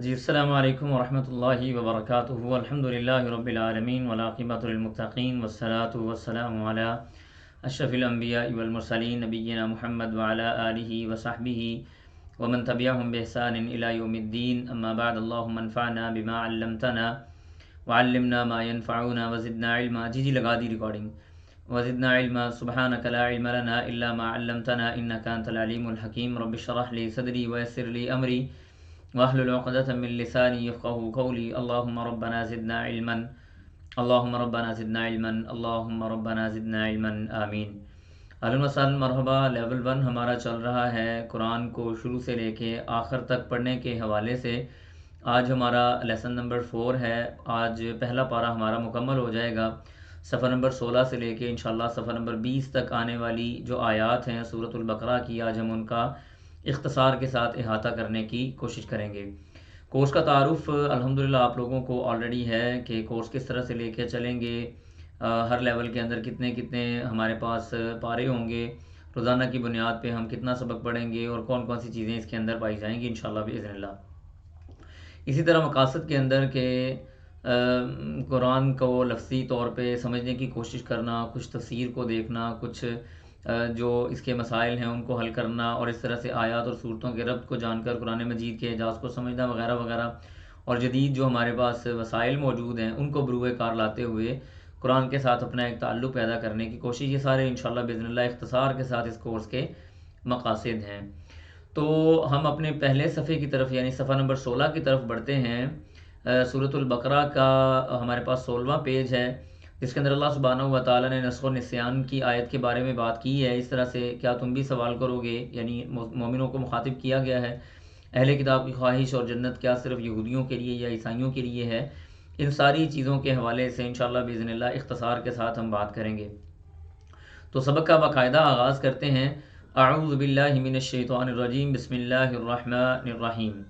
جی السلام علیکم ورحمۃ اللہ وبرکاتہ، الحمدللہ رب العالمین والعاقبۃ للمتقین والصلاة والسلام علی اشرف الانبیاء والمرسلین نبینا محمد وعلی آلہ وصحبہ ومن تبعہم بإحسان الی یوم الدین، اما بعد، اللہم انفعنا بما علمتنا وعلمنا ما ينفعنا وزدنا علما۔ جی لگا دی ریکارڈنگ۔ وزدنا علما، سبحانک لا علم لنا الا ما علمتنا انک انت العلیم الحکیم۔ رب اشرح لی صدری ویسر لی امری واحلل عقدۃ من لسانی یفقهوا قولی۔ اللہم ربنا زدنا علما، اللہم ربنا زدنا علما، اللہم ربنا زدنا علما، آمین۔ اہلا و سہلا، مرحبا۔ لیول 1 ہمارا چل رہا ہے قرآن کو شروع سے لے کے آخر تک پڑھنے کے حوالے سے۔ آج ہمارا لیسن نمبر 4 ہے۔ آج پہلا پارہ ہمارا مکمل ہو جائے گا۔ صفحہ نمبر 16 سے لے کے انشاءاللہ صفحہ نمبر 20 تک آنے والی جو آیات ہیں سورۃ البقرہ کی، آج ہم ان کا اختصار کے ساتھ احاطہ کرنے کی کوشش کریں گے۔ کورس کا تعارف الحمدللہ آپ لوگوں کو آلریڈی ہے کہ کورس کس طرح سے لے کے چلیں گے، ہر لیول کے اندر کتنے کتنے ہمارے پاس پارے ہوں گے، روزانہ کی بنیاد پہ ہم کتنا سبق پڑھیں گے اور کون کون سی چیزیں اس کے اندر پائی جائیں گی انشاءاللہ باذن اللہ۔ اسی طرح مقاصد کے اندر کہ قرآن کو لفظی طور پہ سمجھنے کی کوشش کرنا، کچھ تفسیر کو دیکھنا، کچھ جو اس کے مسائل ہیں ان کو حل کرنا، اور اس طرح سے آیات اور صورتوں کے ربط کو جان کر قرآن مجید کے اعجاز کو سمجھنا وغیرہ وغیرہ، اور جدید جو ہمارے پاس وسائل موجود ہیں ان کو بروئے کار لاتے ہوئے قرآن کے ساتھ اپنا ایک تعلق پیدا کرنے کی کوشش، یہ سارے انشاءاللہ باذن اللہ اختصار کے ساتھ اس کورس کے مقاصد ہیں۔ تو ہم اپنے پہلے صفحے کی طرف یعنی صفحہ نمبر 16 کی طرف بڑھتے ہیں۔ سورۃ البقرہ کا ہمارے پاس 16واں پیج ہے، جس کے اندر اللہ سبحانہ و تعالیٰ نے نسخ و نسیان کی آیت کے بارے میں بات کی ہے۔ اس طرح سے کیا تم بھی سوال کرو گے، یعنی مومنوں کو مخاطب کیا گیا ہے۔ اہل کتاب کی خواہش اور جنت کیا صرف یہودیوں کے لیے یا عیسائیوں کے لیے ہے؟ ان ساری چیزوں کے حوالے سے انشاءاللہ باذن اللہ اختصار کے ساتھ ہم بات کریں گے۔ تو سبق کا باقاعدہ آغاز کرتے ہیں۔ اعوذ باللہ من الشیطان الرجیم، بسم اللہ الرحمن الرحیم۔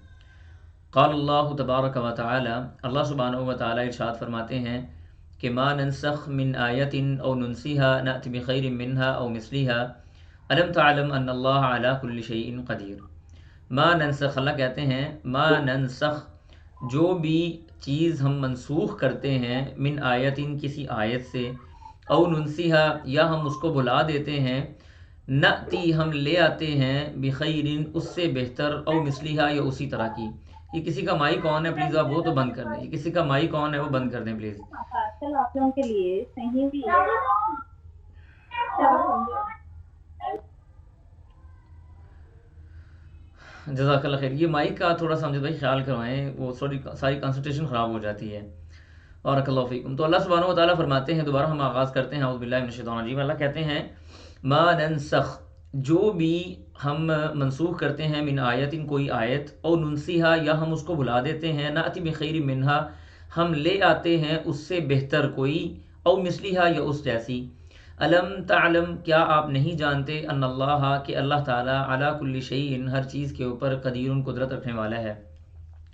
قال اللہ تبارک و تعالی، اللہ سبحانہ و تعالی ارشاد فرماتے ہیں کہ ما ننسخ من آیت او ننسیها نأت بخیر منها او مثلها الم تعلم ان اللہ علی کل شیء قدیر۔ ما ننسخ، اللہ کہتے ہیں ما ننسخ، جو بھی چیز ہم منسوخ کرتے ہیں، من آیت، کسی آیت سے، او ننسیها، یا ہم اس کو بھلا دیتے ہیں، نأتی، ہم لے آتے ہیں، بخیر، اس سے بہتر، او مثلها، یا اسی طرح کی۔ یہ کسی کا مائی کون ہے پلیز آپ وہ تو بند کر دیں، یہ کسی کا مائی کون ہے وہ بند کر دیں پلیز۔ چل آپ لوگوں کے لیے صحیح بھی ہے۔ جزاک اللہ خیر۔ یہ مائک کا تھوڑا سا امجد بھائی خیال کروائیں، وہ ساری کنسنٹریشن خراب ہو جاتی ہے۔ بارک اللہ فیکم۔ تو اللہ سبحانہ و تعالیٰ فرماتے ہیں، دوبارہ ہم آغاز کرتے ہیں، اعوذ باللہ من الشیطان الرجیم۔ اللہ کہتے ہیں ما ننسخ، جو بھی ہم منسوخ کرتے ہیں، من آیت، کوئی آیت، او ننسیہا، یا ہم اس کو بھلا دیتے ہیں، نأتی بخیر منہا، ہم لے آتے ہیں اس سے بہتر کوئی، او مثلیہا، یا اس جیسی۔ الم تعلم، کیا آپ نہیں جانتے، ان اللہ، کہ اللہ تعالیٰ علی کل شیء، ہر چیز کے اوپر، قدیر، قدرت رکھنے والا ہے۔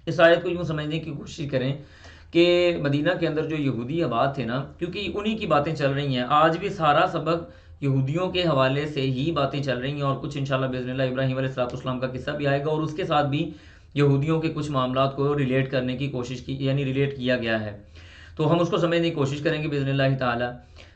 اس آیت کو یوں سمجھنے کی کوشش کریں کہ مدینہ کے اندر جو یہودی آباد تھے نا، کیونکہ انہی کی باتیں چل رہی ہیں، آج بھی سارا سبق یہودیوں کے حوالے سے ہی باتیں چل رہی ہیں، اور کچھ انشاءاللہ باذن اللہ ابراہیم علیہ السلام کا قصہ بھی آئے گا، اور اس کے ساتھ بھی یہودیوں کے کچھ معاملات کو ریلیٹ کرنے کی کوشش کی، یعنی ریلیٹ کیا گیا ہے، تو ہم اس کو سمجھنے کی کوشش کریں گے باذن اللہ تعالی۔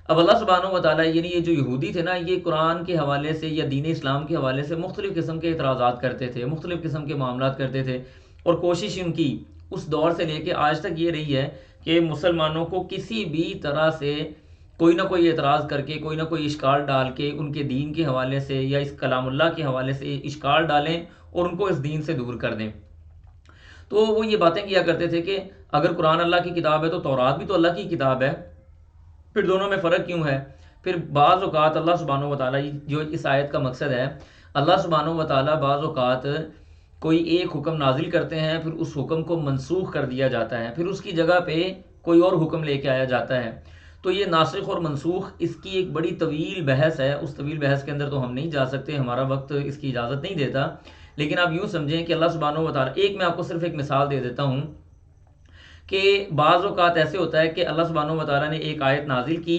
اب اللہ سبحانہ و تعالیٰ، یعنی یہ جو یہودی تھے نا، یہ قرآن کے حوالے سے یا دین اسلام کے حوالے سے مختلف قسم کے اعتراضات کرتے تھے، مختلف قسم کے معاملات کرتے تھے، اور کوشش ان کی اس دور سے لے کے آج تک یہ رہی ہے کہ مسلمانوں کو کسی بھی طرح سے کوئی نہ کوئی اعتراض کر کے، کوئی نہ کوئی اشکال ڈال کے، ان کے دین کے حوالے سے یا اس کلام اللہ کے حوالے سے اشکال ڈالیں اور ان کو اس دین سے دور کر دیں۔ تو وہ یہ باتیں کیا کرتے تھے کہ اگر قرآن اللہ کی کتاب ہے تو تورات بھی تو اللہ کی کتاب ہے، پھر دونوں میں فرق کیوں ہے؟ پھر بعض اوقات اللہ سبحانہ و تعالیٰ، جو اس آیت کا مقصد ہے، اللہ سبحانہ و تعالیٰ بعض اوقات کوئی ایک حکم نازل کرتے ہیں، پھر اس حکم کو منسوخ کر دیا جاتا ہے، پھر اس کی جگہ پہ کوئی اور حکم لے کے آیا جاتا ہے۔ تو یہ ناسخ اور منسوخ، اس کی ایک بڑی طویل بحث ہے، اس طویل بحث کے اندر تو ہم نہیں جا سکتے، ہمارا وقت اس کی اجازت نہیں دیتا، لیکن آپ یوں سمجھیں کہ اللہ سبحانہ و تعالیٰ، ایک میں آپ کو صرف ایک مثال دے دیتا ہوں کہ بعض اوقات ایسے ہوتا ہے کہ اللہ سبحانہ و تعالیٰ نے ایک آیت نازل کی،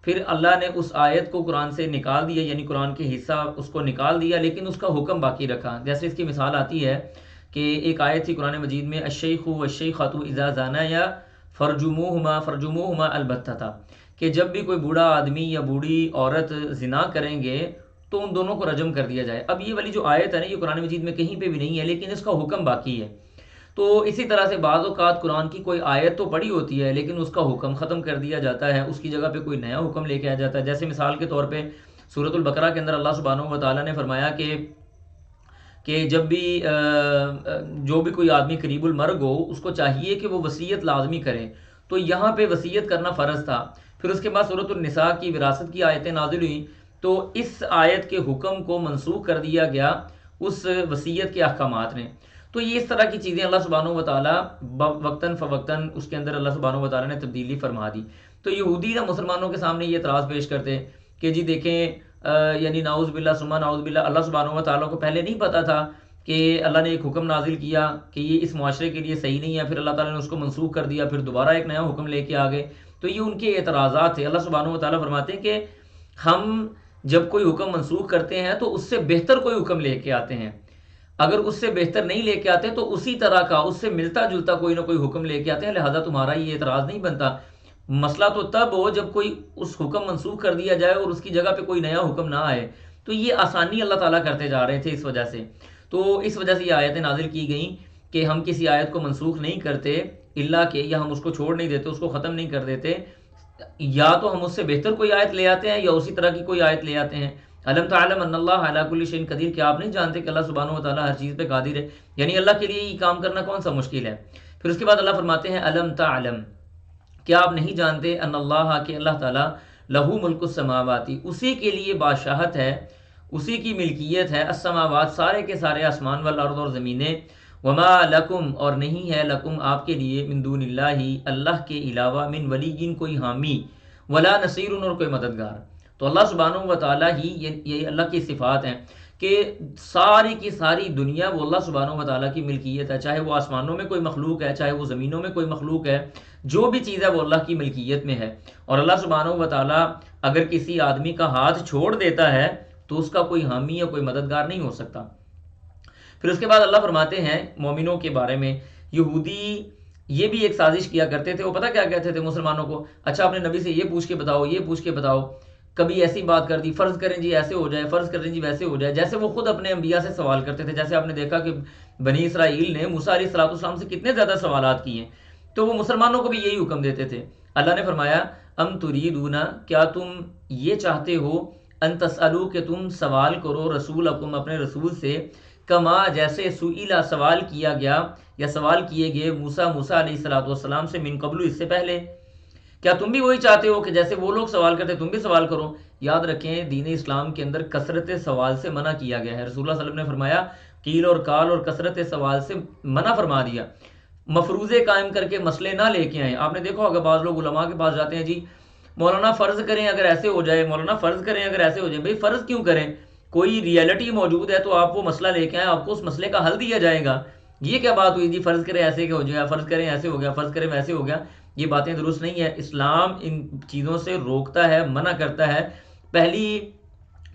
پھر اللہ نے اس آیت کو قرآن سے نکال دیا، یعنی قرآن کے حصہ اس کو نکال دیا، لیکن اس کا حکم باقی رکھا۔ جیسے اس کی مثال آتی ہے کہ ایک آیت تھی قرآن مجید میں الشیخ والشیخۃ اذا زانیا فرجموہما البتۃ، کہ جب بھی کوئی بوڑھا آدمی یا بوڑھی عورت زنا کریں گے تو ان دونوں کو رجم کر دیا جائے۔ اب یہ والی جو آیت ہے نا، یہ قرآن مجید میں کہیں پہ بھی نہیں ہے، لیکن اس کا حکم باقی ہے۔ تو اسی طرح سے بعض اوقات قرآن کی کوئی آیت تو پڑھی ہوتی ہے لیکن اس کا حکم ختم کر دیا جاتا ہے، اس کی جگہ پہ کوئی نیا حکم لے کے آ جاتا ہے۔ جیسے مثال کے طور پہ سورۃ البقرہ کے اندر اللہ سبحانہ و تعالیٰ نے فرمایا کہ جب بھی جو بھی کوئی آدمی قریب المرگ ہو اس کو چاہیے کہ وہ وصیت لازمی کرے، تو یہاں پہ وصیت کرنا فرض تھا۔ پھر اس کے بعد سورۃ النساء کی وراثت کی آیتیں نازل ہوئیں، تو اس آیت کے حکم کو منسوخ کر دیا گیا اس وصیت کے احکامات نے۔ تو یہ اس طرح کی چیزیں اللہ سبحانہ و تعالیٰ وقتاً فوقتاً اس کے اندر اللہ سبحانہ و تعالیٰ نے تبدیلی فرما دی۔ تو یہودی نہ مسلمانوں کے سامنے یہ اعتراض پیش کرتے کہ جی دیکھیں یعنی نعوذ باللہ ثم نعوذ باللہ، اللہ سبحانہ و تعالیٰ کو پہلے نہیں پتہ تھا کہ اللہ نے ایک حکم نازل کیا کہ یہ اس معاشرے کے لیے صحیح نہیں ہے، پھر اللہ تعالیٰ نے اس کو منسوخ کر دیا، پھر دوبارہ ایک نیا حکم لے کے آ گئے۔ تو یہ ان کے اعتراضات تھے۔ اللہ سبحانہ و تعالیٰ فرماتے ہیں کہ ہم جب کوئی حکم منسوخ کرتے ہیں تو اس سے بہتر کوئی حکم لے کے آتے ہیں، اگر اس سے بہتر نہیں لے کے آتے تو اسی طرح کا اس سے ملتا جلتا کوئی نہ کوئی حکم لے کے آتے ہیں، لہذا تمہارا یہ اعتراض نہیں بنتا۔ مسئلہ تو تب ہو جب کوئی اس حکم منسوخ کر دیا جائے اور اس کی جگہ پہ کوئی نیا حکم نہ آئے۔ تو یہ آسانی اللہ تعالیٰ کرتے جا رہے تھے اس وجہ سے۔ تو اس وجہ سے یہ آیتیں نازل کی گئیں کہ ہم کسی آیت کو منسوخ نہیں کرتے الا کہ، یا ہم اس کو چھوڑ نہیں دیتے، اس کو ختم نہیں کر دیتے، یا تو ہم اس سے بہتر کوئی آیت لے آتے ہیں یا اسی طرح کی کوئی آیت لے آتے ہیں۔ الم تعلم ان اللہ علی کل شیء قدیر، کہ آپ نہیں جانتے کہ اللہ سبحانہ و تعالیٰ ہر چیز پہ قادر ہے، یعنی اللہ کے لیے یہ کام کرنا کون سا مشکل ہے۔ پھر اس کے بعد اللہ فرماتے ہیں الم تعلم، کیا آپ نہیں جانتے ان اللہ، کہ اللہ تعالیٰ لہو ملک السماوات، اسی کے لیے بادشاہت ہے، اسی کی ملکیت ہے، السماوات سارے کے سارے آسمان والارض اور زمینیں، وما لکم اور نہیں ہے لکم آپ کے لیے، من دون اللہ اللہ کے علاوہ، من ولی کوئی حامی، ولا نصیر اور کوئی مددگار۔ تو اللہ سبحانہ و تعالیٰ ہی یہ اللہ کی صفات ہیں کہ ساری کی ساری دنیا وہ اللہ سبحانہ و تعالیٰ کی ملکیت ہے، چاہے وہ آسمانوں میں کوئی مخلوق ہے، چاہے وہ زمینوں میں کوئی مخلوق ہے، جو بھی چیز ہے وہ اللہ کی ملکیت میں ہے۔ اور اللہ سبحانہ و تعالیٰ اگر کسی آدمی کا ہاتھ چھوڑ دیتا ہے تو اس کا کوئی حامی یا کوئی مددگار نہیں ہو سکتا۔ پھر اس کے بعد اللہ فرماتے ہیں مومنوں کے بارے میں، یہودی یہ بھی ایک سازش کیا کرتے تھے۔ وہ پتہ کیا کہتے تھے مسلمانوں کو، اچھا اپنے نبی سے یہ پوچھ کے بتاؤ، یہ پوچھ کے بتاؤ، کبھی ایسی بات کر دی، فرض کریں جی ایسے ہو جائے، فرض کریں جی ویسے ہو جائے، جیسے وہ خود اپنے انبیاء سے سوال کرتے تھے۔ جیسے آپ نے دیکھا کہ بنی اسرائیل نے موسیٰ علیہ السلام سے کتنے زیادہ سوالات کیے، تو وہ مسلمانوں کو بھی یہی حکم دیتے تھے۔ اللہ نے فرمایا ام تریدون، کیا تم یہ چاہتے ہو، ان تسألوا کہ تم سوال کرو رسولکم اپنے رسول سے، کما جیسے سئیلا سوال کیا گیا یا سوال کیے گئے موسیٰ علیہ السلام سے، من قبل اس سے پہلے۔ کیا تم بھی وہی چاہتے ہو کہ جیسے وہ لوگ سوال کرتے تم بھی سوال کرو؟ یاد رکھیں دین اسلام کے اندر کثرت سوال سے منع کیا گیا ہے۔ رسول اللہ صلی اللہ علیہ وسلم نے فرمایا قیل اور کال اور کثرت سوال سے منع فرما دیا، مفروضے قائم کر کے مسئلے نہ لے کے آئیں۔ آپ نے دیکھا ہوگا بعض لوگ علماء کے پاس جاتے ہیں، جی مولانا فرض کریں اگر ایسے ہو جائے، مولانا فرض کریں اگر ایسے ہو جائے۔ بھئی فرض کیوں کریں؟ کوئی ریئلٹی موجود ہے تو آپ وہ مسئلہ لے کے آئیں، آپ کو اس مسئلے کا حل دیا جائے گا۔ یہ کیا بات ہوئی جی فرض کریں ایسے ہو گیا، فرض کریں ایسے ہو گیا، فرض کریں ویسے ہو گیا، یہ باتیں درست نہیں ہے۔ اسلام ان چیزوں سے روکتا ہے، منع کرتا ہے۔ پہلی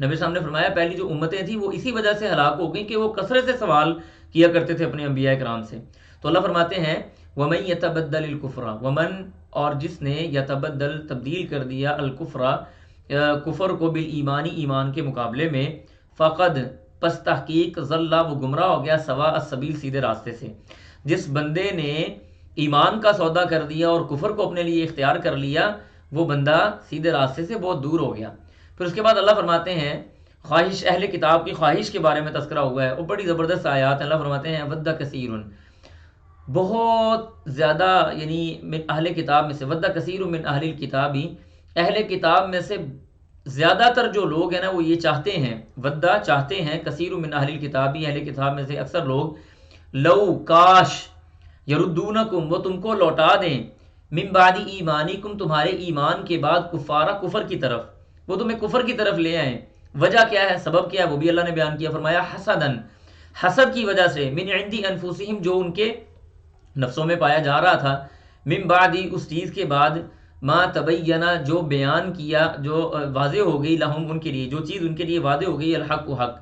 نبی صاحب نے فرمایا پہلی جو امتیں تھیں وہ اسی وجہ سے ہلاک ہو گئیں کہ وہ کثرت سے سوال کیا کرتے تھے اپنے انبیاء کرام سے۔ تو اللہ فرماتے ہیں وَمَن يَتَبَدَّلِ الْكُفْرَ، ومن اور جس نے یتبدل تبدیل کر دیا الکفر کفر کو بالایمانی ایمان کے مقابلے میں، فقد پس تحقیق ضل وہ گمراہ ہو گیا، سواء السبیل سیدھے راستے سے۔ جس بندے نے ایمان کا سودا کر دیا اور کفر کو اپنے لیے اختیار کر لیا، وہ بندہ سیدھے راستے سے بہت دور ہو گیا۔ پھر اس کے بعد اللہ فرماتے ہیں خواہش، اہل کتاب کی خواہش کے بارے میں تذکرہ ہوا ہے اور بڑی زبردست آیات ہیں۔ اللہ فرماتے ہیں ود کثیر، بہت زیادہ یعنی من اہل کتاب میں سے، ود کثیر من اہل الکتاب، اہل کتاب میں سے زیادہ تر جو لوگ ہیں نا وہ یہ چاہتے ہیں، ودا چاہتے ہیں، کثیر من اہل الکتاب اہل کتاب میں سے اکثر لوگ، لو کاش، یردونکم وہ تم کو لوٹا دیں، من بعد ایمانکم تمہارے ایمان کے بعد، کفارہ کفر کی طرف، وہ تمہیں کفر کی طرف لے آئیں۔ وجہ کیا ہے، سبب کیا ہے، وہ بھی اللہ نے بیان کیا، فرمایا حسدن، حسد کی وجہ سے، من عندی انفسہم جو ان کے نفسوں میں پایا جا رہا تھا، من بعد اس چیز کے بعد، ما تبینہ جو بیان کیا، جو واضح ہو گئی، لہم ان کے لیے، جو چیز ان کے لیے واضح ہو گئی، الحق و حق،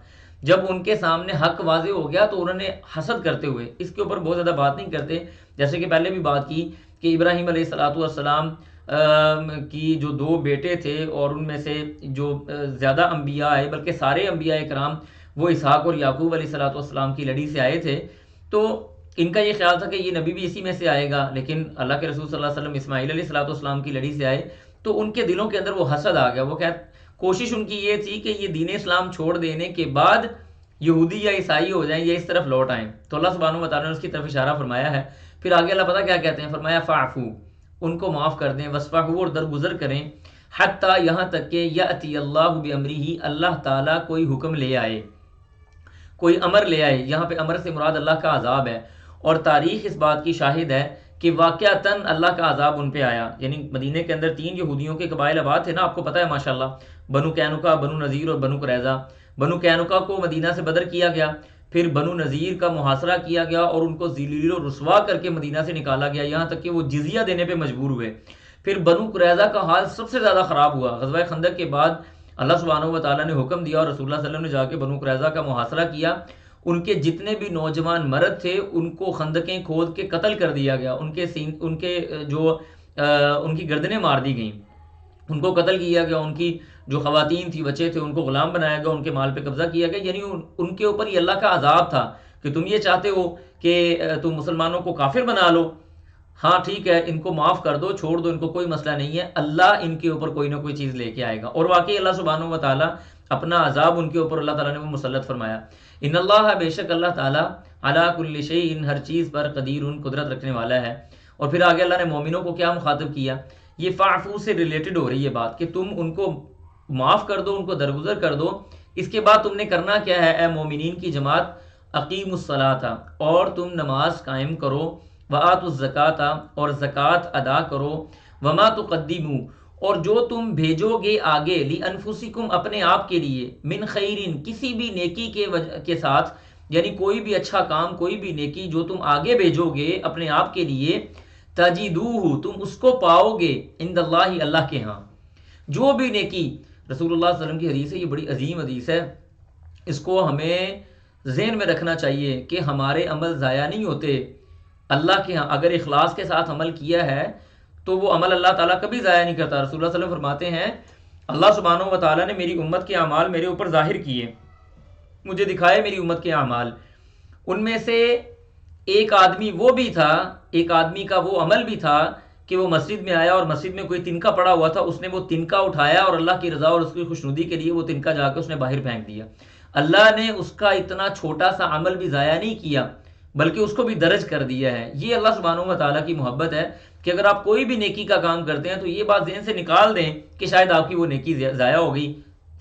جب ان کے سامنے حق واضح ہو گیا تو انہوں نے حسد کرتے ہوئے، اس کے اوپر بہت زیادہ بات نہیں کرتے، جیسے کہ پہلے بھی بات کی کہ ابراہیم علیہ السلام کی جو 2 بیٹے تھے اور ان میں سے جو زیادہ انبیاء آئے، بلکہ سارے انبیاء کرام وہ اسحاق اور یعقوب علیہ السلام کی لڑی سے آئے تھے، تو ان کا یہ خیال تھا کہ یہ نبی بھی اسی میں سے آئے گا، لیکن اللہ کے رسول صلی اللہ علیہ وسلم اسماعیل علیہ السلام کی لڑی سے آئے، تو ان کے دلوں کے اندر وہ حسد آ گیا۔ وہ کوشش ان کی یہ تھی کہ یہ دین اسلام چھوڑ دینے کے بعد یہودی یا عیسائی ہو جائیں یا اس طرف لوٹ آئیں، تو اللہ سبحانہ و تعالیٰ نے اس کی طرف اشارہ فرمایا ہے۔ پھر آگے اللہ پتہ کیا کہتے ہیں، فرمایا فاعفو، ان کو معاف کر دیں، وصفحوا، اور درگزر کریں، حتیٰ، یہاں تک کہ یأتی اللہ بامرہ، اللہ تعالیٰ کوئی حکم لے آئے، کوئی امر لے آئے۔ یہاں پہ امر سے مراد اللہ کا عذاب ہے، اور تاریخ اس بات کی شاہد ہے کہ واقعتاً اللہ کا عذاب ان پہ آیا۔ یعنی مدینے کے اندر 3 یہودیوں کے قبائل آباد تھے نا، آپ کو پتہ ہے ماشاءاللہ، بنو قینقاع، بنو نذیر اور بنو قریظہ۔ بنو قینقاع کو مدینہ سے بدر کیا گیا، پھر بنو نذیر کا محاصرہ کیا گیا اور ان کو ذلیل و رسوا کر کے مدینہ سے نکالا گیا، یہاں تک کہ وہ جزیہ دینے پہ مجبور ہوئے۔ پھر بنو قریظہ کا حال سب سے زیادہ خراب ہوا۔ غزوہ خندق کے بعد اللہ سبحانہ و تعالیٰ نے حکم دیا اور رسول اللہ صلی اللہ علیہ وسلم نے جا کے بنو قریظہ کا محاصرہ کیا۔ ان کے جتنے بھی نوجوان مرد تھے ان کو خندقیں کھود کے قتل کر دیا گیا، ان کی گردنیں مار دی گئیں، ان کو قتل کیا گیا، ان کی جو خواتین تھی، بچے تھے، ان کو غلام بنایا گیا، ان کے مال پہ قبضہ کیا گیا۔ یعنی ان کے اوپر یہ اللہ کا عذاب تھا کہ تم یہ چاہتے ہو کہ تم مسلمانوں کو کافر بنا لو، ہاں ٹھیک ہے، ان کو معاف کر دو، چھوڑ دو، ان کو کوئی مسئلہ نہیں ہے، اللہ ان کے اوپر کوئی نہ کوئی چیز لے کے آئے گا۔ اور واقعی اللہ سبحانہ و تعالیٰ اپنا عذاب ان کے اوپر اللہ تعالیٰ نے وہ مسلط فرمایا۔ ان اللہ، بے شک اللہ تعالیٰ، علی کل شیء، ہر چیز پر، قدیر، قدرت رکھنے والا ہے۔ اور پھر آگے اللہ نے مومنوں کو کیا مخاطب کیا، یہ فاعفو سے ریلیٹڈ ہو رہی ہے بات کہ تم ان کو معاف کر دو، ان کو درگزر کر دو۔ اس کے بعد تم نے کرنا کیا ہے اے مومنین کی جماعت، اقیم الصلاۃ، اور تم نماز قائم کرو، وآتوا الزکاۃ، اور زکوٰۃ ادا کرو، وما تقدموا، اور جو تم بھیجو گے آگے، لانفسکم، اپنے آپ کے لیے، من خیرن، کسی بھی نیکی کے ساتھ، یعنی کوئی بھی اچھا کام، کوئی بھی نیکی جو تم آگے بھیجو گے اپنے آپ کے لیے، تجدوہ، تم اس کو پاؤ گے، عند اللہ، اللہ کے ہاں۔ جو بھی نیکی، رسول اللہ صلی اللہ علیہ وسلم کی حدیث ہے، یہ بڑی عظیم حدیث ہے، اس کو ہمیں ذہن میں رکھنا چاہیے کہ ہمارے عمل ضائع نہیں ہوتے اللہ کے ہاں۔ اگر اخلاص کے ساتھ عمل کیا ہے تو وہ عمل اللہ تعالیٰ کبھی ضائع نہیں کرتا۔ رسول اللہ صلی اللہ علیہ وسلم فرماتے ہیں، اللہ سبحانہ و تعالیٰ نے میری امت کے اعمال میرے اوپر ظاہر کیے، مجھے دکھائے میری امت کے اعمال، ان میں سے ایک آدمی وہ بھی تھا، ایک آدمی کا وہ عمل بھی تھا کہ وہ مسجد میں آیا اور مسجد میں کوئی تنکا پڑا ہوا تھا، اس نے وہ تنکا اٹھایا اور اللہ کی رضا اور اس کی خوشنودی کے لیے وہ تنکا جا کے اس نے باہر پھینک دیا۔ اللہ نے اس کا اتنا چھوٹا سا عمل بھی ضائع نہیں کیا، بلکہ اس کو بھی درج کر دیا ہے۔ یہ اللہ سبحانہ و تعالیٰ کی محبت ہے کہ اگر آپ کوئی بھی نیکی کا کام کرتے ہیں تو یہ بات ذہن سے نکال دیں کہ شاید آپ کی وہ نیکی ضائع ہو گئی۔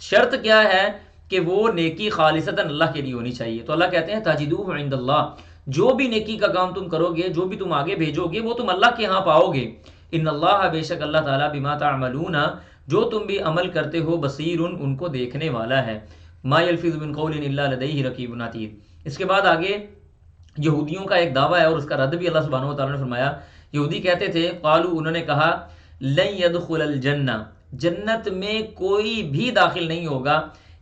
شرط کیا ہے کہ وہ نیکی خالصتاً اللہ کے لیے ہونی چاہیے۔ تو اللہ کہتے ہیں تجدوہ عند اللہ، جو بھی نیکی کا کام تم کرو گے، جو بھی تم آگے بھیجو گے، وہ تم اللہ کے ہاں پاؤ گے۔ ان اللہ، بے شک اللہ تعالیٰ، بما تعملون، جو تم بھی عمل کرتے ہو، بصیر، ان کو دیکھنے والا ہے۔ ما یلفظ من قول الا لدیہ رقیب عتید۔ اس کے بعد آگے یہودیوں کا ایک دعویٰ ہے اور اس کا رد بھی اللہ سبحانہ و تعالیٰ نے فرمایا۔ یہودی کہتے تھے، قالوا، انہوں نے کہا، لن يدخل الجنہ، جنت میں کوئی بھی داخل نہیں ہوگا،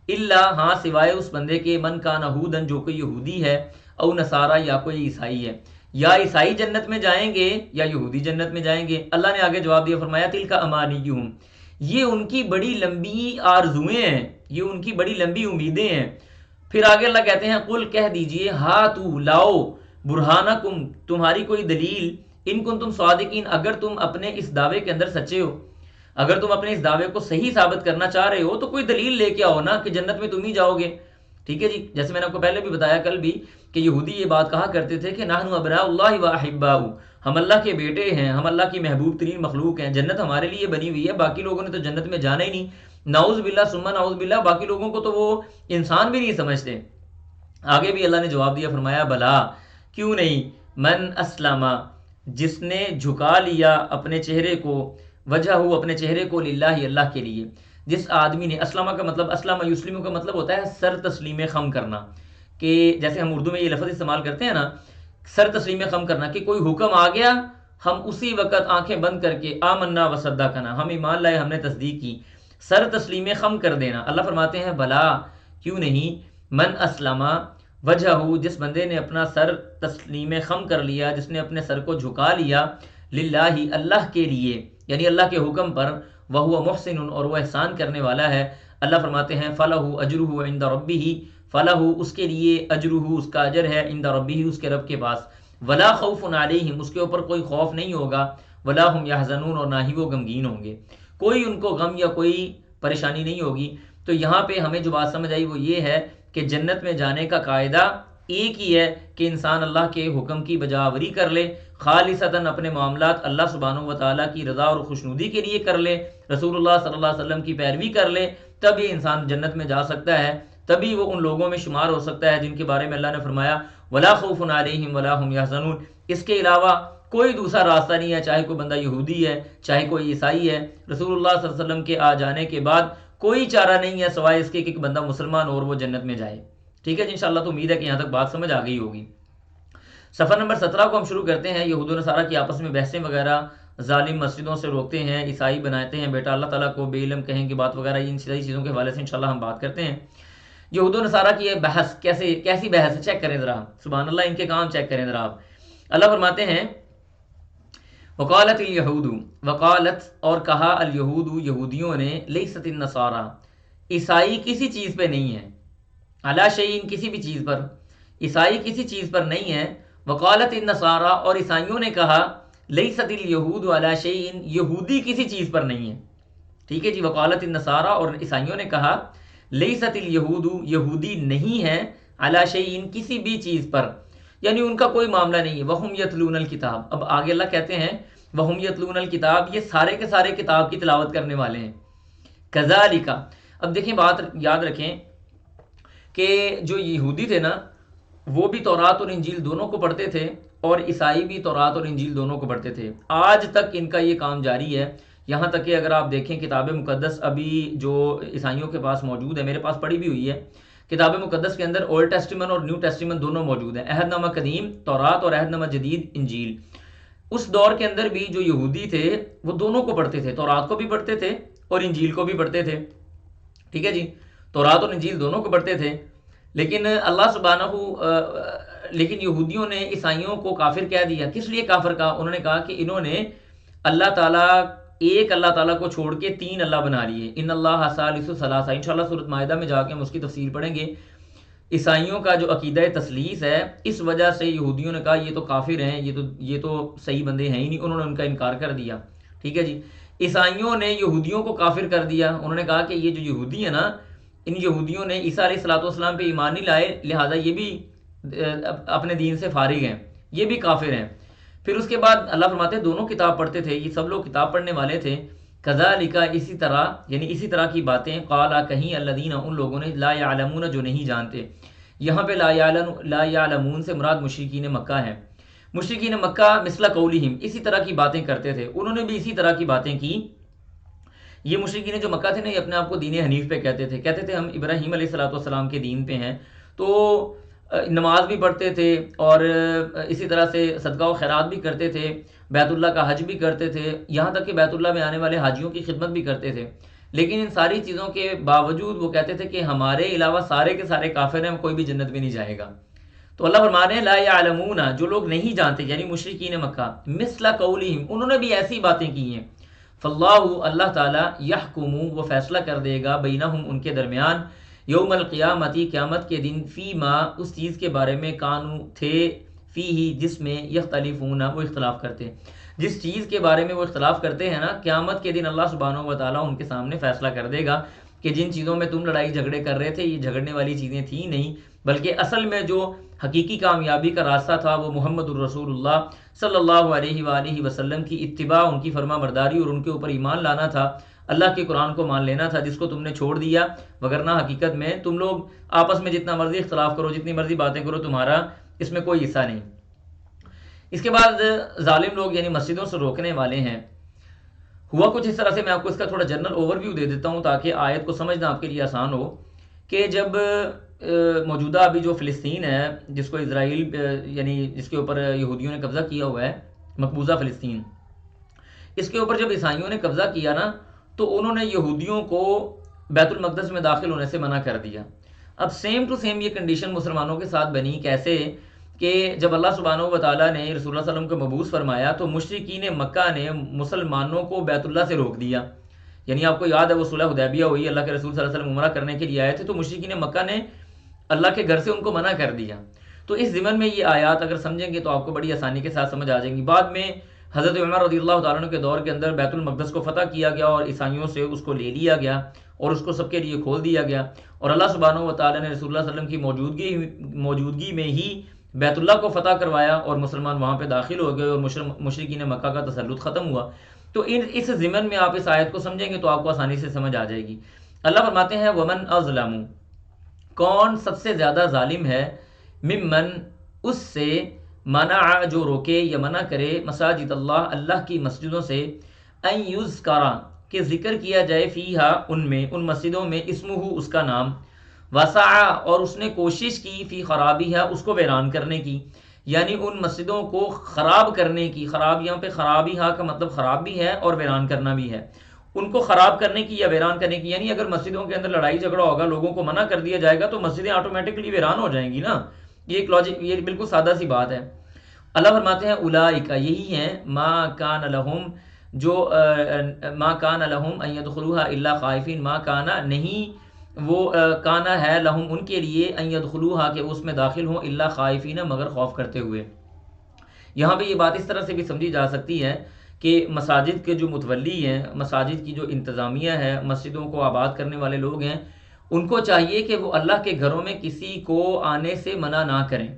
الا، ہاں سوائے اس بندے کے، من کان ہودن، جو کوئی یہودی ہے، او نصارا، یا کوئی عیسائی ہے۔ یا عیسائی جنت میں جائیں گے یا یہودی جنت میں جائیں گے۔ اللہ نے آگے جواب دیا، فرمایا تلک امانیہم، یہ ان کی بڑی لمبی آرزویں ہیں، یہ ان کی بڑی لمبی امیدیں ہیں۔ پھر آگے اللہ کہتے ہیں، قل، کہہ دیجئے، ہاتو، لاؤ، برہانکم، تمہاری کوئی دلیل، ان کنتم صادقین، اگر تم اپنے اس دعوے کے اندر سچے ہو، اگر تم اپنے اس دعوے کو صحیح ثابت کرنا چاہ رہے ہو تو کوئی دلیل لے کے آؤ نا کہ جنت میں تم ہی جاؤ گے۔ ٹھیک ہے جی، جیسے میں نے آپ کو پہلے بھی بتایا کل بھی کہ یہودی یہ بات کہا کرتے تھے کہ نحن ابناء اللہ و احباؤہ، ہم اللہ کے بیٹے ہیں، ہم اللہ کی محبوب ترین مخلوق ہیں، جنت ہمارے لیے بنی ہوئی ہے، باقی لوگوں نے تو جنت میں جانا ہی نہیں، نعوذ باللہ ثم نعوذ باللہ، باقی لوگوں کو تو وہ انسان بھی نہیں سمجھتے۔ آگے بھی اللہ نے جواب دیا، فرمایا بلا، کیوں نہیں، من اسلم، جس نے جھکا لیا اپنے چہرے کو، وجہ ہو، اپنے چہرے کو، للہ، اللہ کے لیے، جس آدمی نے، اسلمہ کا مطلب، اسلم یسلم کا مطلب ہوتا ہے سر تسلیم خم کرنا، کہ جیسے ہم اردو میں یہ لفظ استعمال کرتے ہیں نا، سر تسلیم خم کرنا، کہ کوئی حکم آ گیا ہم اسی وقت آنکھیں بند کر کے آمنا وصدقنا، ہم ایمان لائے، ہم نے تصدیق کی، سر تسلیم خم کر دینا۔ اللہ فرماتے ہیں بلا، کیوں نہیں، من اسلم وجہہ، جس بندے نے اپنا سر تسلیم خم کر لیا، جس نے اپنے سر کو جھکا لیا، للہ اللہ کے لیے، یعنی اللہ کے حکم پر، وہو محسن اور وہ احسان کرنے والا ہے، اللہ فرماتے ہیں فلہ اجرہ عند ربہ، فلہ اس کے لیے اجرہ اس کا اجر ہے، عند ربہ اس کے رب کے پاس، ولا خوف علیہم اس کے اوپر کوئی خوف نہیں ہوگا، ولا هم یحزنون اور نہ ہی وہ غمگین ہوں گے، کوئی ان کو غم یا کوئی پریشانی نہیں ہوگی۔ تو یہاں پہ ہمیں جو بات سمجھ آئی وہ یہ ہے کہ جنت میں جانے کا قاعدہ ایک ہی ہے کہ انسان اللہ کے حکم کی بجاوری کر لے، خالصتاً اپنے معاملات اللہ سبحانہ و تعالیٰ کی رضا اور خوشنودی کے لیے کر لے، رسول اللہ صلی اللہ علیہ وسلم کی پیروی کر لے، تب یہ انسان جنت میں جا سکتا ہے، تبھی وہ ان لوگوں میں شمار ہو سکتا ہے جن کے بارے میں اللہ نے فرمایا ولا خوف علیہم ولا هم یحزنون۔ اس کے علاوہ کوئی دوسرا راستہ نہیں ہے، چاہے کوئی بندہ یہودی ہے، چاہے کوئی عیسائی ہے، رسول اللہ صلی اللہ علیہ وسلم کے آ جانے کے بعد کوئی چارہ نہیں ہے سوائے اس کے کہ بندہ مسلمان اور وہ جنت میں جائے۔ ٹھیک ہے جی، انشاءاللہ تو امید ہے کہ یہاں تک بات سمجھ آ گئی ہوگی۔ صفحہ نمبر 17 کو ہم شروع کرتے ہیں۔ یہود و نصارہ کی آپس میں بحثیں وغیرہ، ظالم مسجدوں سے روکتے ہیں، عیسائی بناتے ہیں بیٹا اللہ تعالیٰ کو، بے علم کہیں کی بات وغیرہ، ان ساری چیزوں کے حوالے سے انشاءاللہ ہم بات کرتے ہیں۔ یہود و نصارہ کی یہ بحث کیسی بحث ہے، چیک کریں ذرا، سبحان اللہ، ان کے کام چیک کریں ذرا آپ۔ اللہ فرماتے ہیں وقالت الیہود، وقالت اور کہا، الیہود یہودیوں نے، لیست النصارى عیسائی کسی چیز پہ نہیں ہے، علی شیء کسی بھی چیز پر، عیسائی کسی چیز پر نہیں ہے، وقالت النصارى اور عیسائیوں نے کہا لیست الیہود علی شیء یہودی کسی چیز پر نہیں ہے۔ ٹھیک ہے جی، وقالت النصارى اور عیسائیوں نے کہا لیست الیہود یہودی نہیں ہے علی شیء کسی بھی چیز پر، یعنی ان کا کوئی معاملہ نہیں ہے۔ وہم یتلون الکتاب، اب آگے اللہ کہتے ہیں وہم یتلون الکتاب، یہ سارے کے سارے کتاب کی تلاوت کرنے والے ہیں۔ کذالک، اب دیکھیں بات یاد رکھیں کہ جو یہودی تھے نا وہ بھی تورات اور انجیل دونوں کو پڑھتے تھے، اور عیسائی بھی تورات اور انجیل دونوں کو پڑھتے تھے، آج تک ان کا یہ کام جاری ہے۔ یہاں تک کہ اگر آپ دیکھیں کتاب مقدس ابھی جو عیسائیوں کے پاس موجود ہے، میرے پاس پڑھی بھی ہوئی ہے، کتاب مقدس کے اندر اولڈ ٹیسٹیمنٹ اور نیو ٹیسٹیمنٹ دونوں موجود ہیں، عہد نامہ قدیم تورات اور عہد نامہ جدید انجیل۔ اس دور کے اندر بھی جو یہودی تھے وہ دونوں کو پڑھتے تھے، تورات کو بھی پڑھتے تھے اور انجیل کو بھی پڑھتے تھے۔ ٹھیک ہے جی، تورات اور انجیل دونوں کو پڑھتے تھے، لیکن اللہ لیکن یہودیوں نے عیسائیوں کو کافر کہہ دیا۔ کس لیے کافر کہا؟ انہوں نے کہا کہ انہوں نے اللہ تعالیٰ، ایک اللہ تعالیٰ کو چھوڑ کے تین اللہ بنا لیے، ان اللہ ثالث ثلاثہ۔ انشاءاللہ سورۃ مائدہ میں جا کے ہم اس کی تفسیر پڑھیں گے۔ عیسائیوں کا جو عقیدہ تثلیث ہے، اس وجہ سے یہودیوں نے کہا یہ تو کافر ہیں، یہ تو صحیح بندے ہیں ہی نہیں، انہوں نے ان کا انکار کر دیا۔ ٹھیک ہے جی، عیسائیوں نے یہودیوں کو کافر کر دیا، انہوں نے کہا کہ یہ جو یہودی ہیں نا، ان یہودیوں نے عیسیٰ علیہ الصلوۃ والسلام پہ ایمان نہیں لائے، لہٰذا یہ بھی اپنے دین سے فارغ ہیں، یہ بھی کافر ہیں۔ پھر اس کے بعد اللہ فرماتے ہیں دونوں کتاب پڑھتے تھے، یہ سب لوگ کتاب پڑھنے والے تھے۔ کذالک، اسی طرح، یعنی اسی طرح کی باتیں، قال کہیں الذین، ان لوگوں نے، لا یعلمون جو نہیں جانتے۔ یہاں پہ لا یعلمون سے مراد مشرکین مکہ ہے۔ مشرکین مکہ مثل قولہم، اسی طرح کی باتیں کرتے تھے، انہوں نے بھی اسی طرح کی باتیں کی۔ یہ مشرکین جو مکہ تھے نا، یہ اپنے آپ کو دین حنیف پہ کہتے تھے ہم ابراہیم علیہ الصلوۃ والسلام کے دین پہ ہیں، تو نماز بھی پڑھتے تھے اور اسی طرح سے صدقہ و خیرات بھی کرتے تھے، بیت اللہ کا حج بھی کرتے تھے، یہاں تک کہ بیت اللہ میں آنے والے حاجیوں کی خدمت بھی کرتے تھے، لیکن ان ساری چیزوں کے باوجود وہ کہتے تھے کہ ہمارے علاوہ سارے کے سارے کافر ہیں، کوئی بھی جنت میں نہیں جائے گا۔ تو اللہ فرما رہے ہیں لا یعلمون، جو لوگ نہیں جانتے، یعنی مشرکین مکہ، مثل قولہم، انہوں نے بھی ایسی باتیں کی ہیں۔ فاللہ، اللہ تعالیٰ، یحکم، وہ فیصلہ کر دے گا، بینہم، ان کے درمیان، یوم القیامتی، قیامت کے دن، فیما، اس چیز کے بارے میں، کانو، تھے، فیہ، جس میں، یختلفون، وہ اختلاف کرتے ہیں، جس چیز کے بارے میں وہ اختلاف کرتے ہیں نا، قیامت کے دن اللہ سبحانہ و تعالیٰ ان کے سامنے فیصلہ کر دے گا کہ جن چیزوں میں تم لڑائی جھگڑے کر رہے تھے، یہ جھگڑنے والی چیزیں تھیں نہیں، بلکہ اصل میں جو حقیقی کامیابی کا راستہ تھا وہ محمد الرسول اللہ صلی اللہ علیہ وآلہ وسلم کی اتباع، ان کی فرما برداری اور ان کے اوپر ایمان لانا تھا، اللہ کے قرآن کو مان لینا تھا، جس کو تم نے چھوڑ دیا، وگرنہ حقیقت میں تم لوگ آپس میں جتنا مرضی اختلاف کرو، جتنی مرضی باتیں کرو، تمہارا اس میں کوئی حصہ نہیں۔ اس کے بعد ظالم لوگ یعنی مسجدوں سے روکنے والے ہیں، ہوا کچھ اس طرح سے، میں آپ کو اس کا تھوڑا جنرل اوور ویو دے دیتا ہوں تاکہ آیت کو سمجھنا آپ کے لیے آسان ہو، کہ جب موجودہ ابھی جو فلسطین ہے، جس کو اسرائیل یعنی جس کے اوپر یہودیوں نے قبضہ کیا ہوا ہے، مقبوضہ فلسطین، اس کے اوپر جب عیسائیوں نے قبضہ کیا نا، تو انہوں نے یہودیوں کو بیت المقدس میں داخل ہونے سے منع کر دیا، اب سیم ٹو سیم یہ کنڈیشن مسلمانوں کے ساتھ بنی، کیسے کہ جب اللہ سبحانہ و تعالیٰ نے رسول اللہ صلی اللہ علیہ وسلم کو مبعوث فرمایا تو مشرکین مکہ نے مسلمانوں کو بیت اللہ سے روک دیا. یعنی آپ کو یاد ہے وہ صلح حدیبیہ ہوئی، اللہ کے رسول صلی اللہ علیہ وسلم عمرہ کرنے کے لیے آئے تھے، تو مشرکین مکہ نے اللہ کے گھر سے ان کو منع کر دیا. تو اس ضمن میں یہ آیات اگر سمجھیں گے تو آپ کو بڑی آسانی کے ساتھ سمجھ آ جائیں گی. بعد میں حضرت عمر رضی اللہ تعالیٰ عنہ کے دور کے اندر بیت المقدس کو فتح کیا گیا اور عیسائیوں سے اس کو لے لیا گیا اور اس کو سب کے لیے کھول دیا گیا، اور اللہ سبحانہ و تعالیٰ نے رسول اللہ صلی اللہ علیہ وسلم کی موجودگی میں ہی بیت اللہ کو فتح کروایا اور مسلمان وہاں پہ داخل ہو گئے اور مشرکین مکہ کا تسلط ختم ہوا. تو اس ضمن میں آپ اس آیت کو سمجھیں گے تو آپ کو آسانی سے سمجھ آ جائے گی. اللہ فرماتے ہیں ومن اظلم، کون سب سے زیادہ ظالم ہے، ممن اس سے، منع جو روکے یا منع کرے، مساجد اللہ اللہ کی مسجدوں سے، ان یذکر کہ ذکر کیا جائے، فیہا ان میں، ان مسجدوں میں، اسمہ اس کا نام، وسعى اور اس نے کوشش کی، فی خرابیہا اس کو ویران کرنے کی، یعنی ان مسجدوں کو خراب کرنے کی. خراب یہاں پہ خرابیہا کا مطلب خراب بھی ہے اور ویران کرنا بھی ہے. ان کو خراب کرنے کی یا ویران کرنے کی، یعنی اگر مسجدوں کے اندر لڑائی جھگڑا ہوگا، لوگوں کو منع کر دیا جائے گا تو مسجدیں آٹومیٹکلی ویران ہو جائیں گی نا. یہ ایک لاجک، یہ بالکل سادہ سی بات ہے. اللہ فرماتے ہیں اولئک، یہی ہیں، ما کان لہم، جو ما کان لہم ان یدخلوها الا خائفین، ما کانا نہیں وہ، کانا ہے، لہم ان کے لیے، ان یدخلوها کہ اس میں داخل ہوں، الا خائفین مگر خوف کرتے ہوئے. یہاں پہ یہ بات اس طرح سے بھی سمجھی جا سکتی ہے کہ مساجد کے جو متولی ہیں، مساجد کی جو انتظامیہ ہے، مسجدوں کو آباد کرنے والے لوگ ہیں، ان کو چاہیے کہ وہ اللہ کے گھروں میں کسی کو آنے سے منع نہ کریں.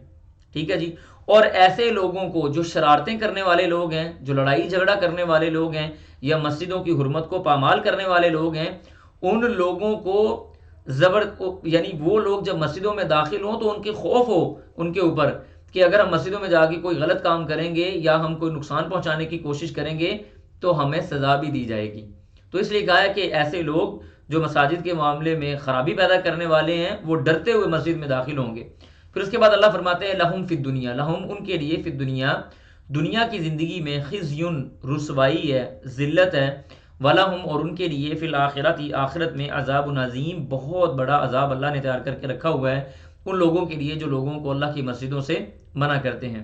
ٹھیک ہے جی. اور ایسے لوگوں کو جو شرارتیں کرنے والے لوگ ہیں، جو لڑائی جھگڑا کرنے والے لوگ ہیں، یا مسجدوں کی حرمت کو پامال کرنے والے لوگ ہیں، ان لوگوں کو یعنی وہ لوگ جب مسجدوں میں داخل ہوں تو ان کے خوف ہو ان کے اوپر کہ اگر ہم مسجدوں میں جا کے کوئی غلط کام کریں گے یا ہم کوئی نقصان پہنچانے کی کوشش کریں گے تو ہمیں سزا بھی دی جائے گی. تو اس لیے کہا ہے کہ ایسے لوگ جو مساجد کے معاملے میں خرابی پیدا کرنے والے ہیں وہ ڈرتے ہوئے مسجد میں داخل ہوں گے. پھر اس کے بعد اللہ فرماتے ہیں لہم فی الدنیا، لہم ان کے لیے، فی الدنیا دنیا کی زندگی میں، خزیٌ رسوائی ہے، ذلت ہے، وَلَهُمْ اور ان کے لیے، فی الآخرت آخرت میں، عذاب عظیم بہت بڑا عذاب اللہ نے تیار کر کے رکھا ہوا ہے ان لوگوں کے لیے جو لوگوں کو اللہ کی مسجدوں سے منع کرتے ہیں.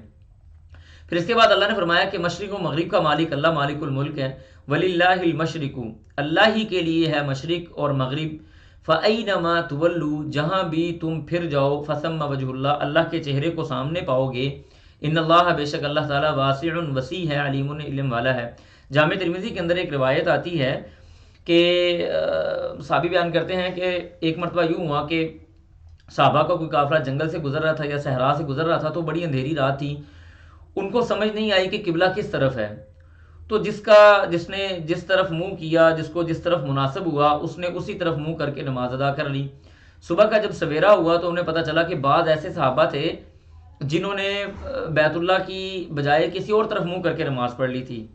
پھر اس کے بعد اللہ نے فرمایا کہ مشرق و مغرب کا مالک اللہ، مالک الملک ہے، وَلِلَّهِ الْمَشْرِقُ اللہ ہی کے لیے ہے مشرق اور مغرب، فَأَيْنَمَا تُوَلُّوا جہاں بھی تم پھر جاؤ، فَثَمَّ وَجْهُ اللہ اللہ کے چہرے کو سامنے پاؤ گے، ان اللہ بے شک اللہ تعالیٰ واسع وسیع ہے، علیم علم والا ہے. جامع ترمذی کے اندر ایک روایت آتی ہے کہ صحابی بیان کرتے ہیں کہ ایک مرتبہ یوں ہوا کہ صحابہ کا کوئی قافلہ جنگل سے گزر رہا تھا یا صحرا سے گزر رہا تھا، تو بڑی اندھیری رات تھی، ان کو سمجھ نہیں آئی کہ قبلہ کس طرف ہے. تو جس نے جس طرف منہ کیا، جس کو جس طرف مناسب ہوا، اس نے اسی طرف منہ کر کے نماز ادا کر لی. صبح کا جب سویرا ہوا تو انہیں پتہ چلا کہ بعض ایسے صحابہ تھے جنہوں نے بیت اللہ کی بجائے کسی اور طرف منہ کر کے نماز پڑھ لی تھی.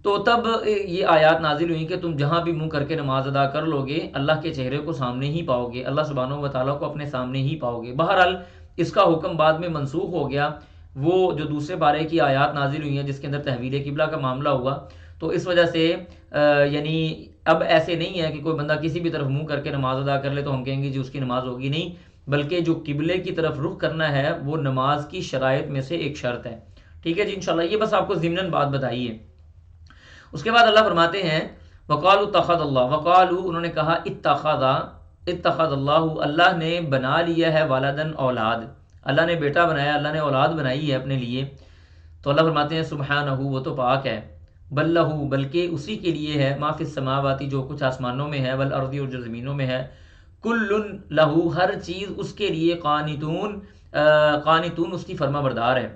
تو تب یہ آیات نازل ہوئی کہ تم جہاں بھی منہ کر کے نماز ادا کر لو گے، اللہ کے چہرے کو سامنے ہی پاؤ گے، اللہ سبحانہ و تعالیٰ کو اپنے سامنے ہی پاؤ گے. بہرحال اس کا حکم بعد میں منسوخ ہو گیا، وہ جو دوسرے بارے کی آیات نازل ہوئی ہیں جس کے اندر تحویل قبلہ کا معاملہ ہوا. تو اس وجہ سے یعنی اب ایسے نہیں ہے کہ کوئی بندہ کسی بھی طرف منہ کر کے نماز ادا کر لے تو ہم کہیں گے جی اس کی نماز ہوگی، نہیں، بلکہ جو قبلے کی طرف رخ کرنا ہے وہ نماز کی شرائط میں سے ایک شرط ہے. ٹھیک ہے جی. انشاءاللہ یہ بس آپ کو ضمناً بات بتائی ہے. اس کے بعد اللہ فرماتے ہیں وقالوا اتخذ اللہ، وقالوا انہوں نے کہا، اتخذ اللہ اللہ نے بنا لیا ہے، والدن اولاد، اللہ نے بیٹا بنایا، اللہ نے اولاد بنائی ہے اپنے لیے. تو اللہ فرماتے ہیں سبحانہ وہ تو پاک ہے، بل لہ بلکہ اسی کے لیے ہے، ما فی السماوات جو کچھ آسمانوں میں ہے، والارض اور جو زمینوں میں ہے، کل لہ ہر چیز اس کے لیے، قانتون اس کی فرما بردار ہے.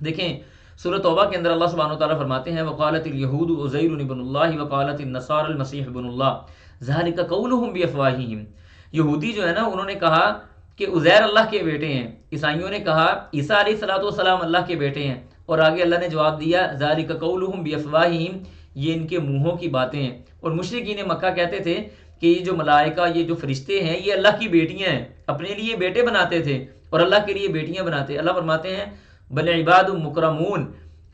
دیکھیں سورۃ توبہ کے اندر اللہ سبحانہ وتعالیٰ فرماتے ہیں وقالت الیہود عزیر ابن اللہ وقالت النصارى المسیح ابن اللہ ذالک قولہم بافواہہم. یہودی جو ہے نا انہوں نے کہا کہ عزیر اللہ کے بیٹے ہیں، عیسائیوں نے کہا عیسیٰ علیہ الصلوۃ والسلام اللہ کے بیٹے ہیں، اور آگے اللہ نے جواب دیا ذالک قولہم بافواہہم، یہ ان کے منہوں کی باتیں ہیں. اور مشرکین مکہ کہتے تھے کہ یہ جو ملائکہ، یہ جو فرشتے ہیں، یہ اللہ کی بیٹیاں ہیں، اپنے لیے بیٹے بناتے تھے اور اللہ کے لیے بیٹیاں بناتے. اللہ فرماتے ہیں بل عباد مکرمون،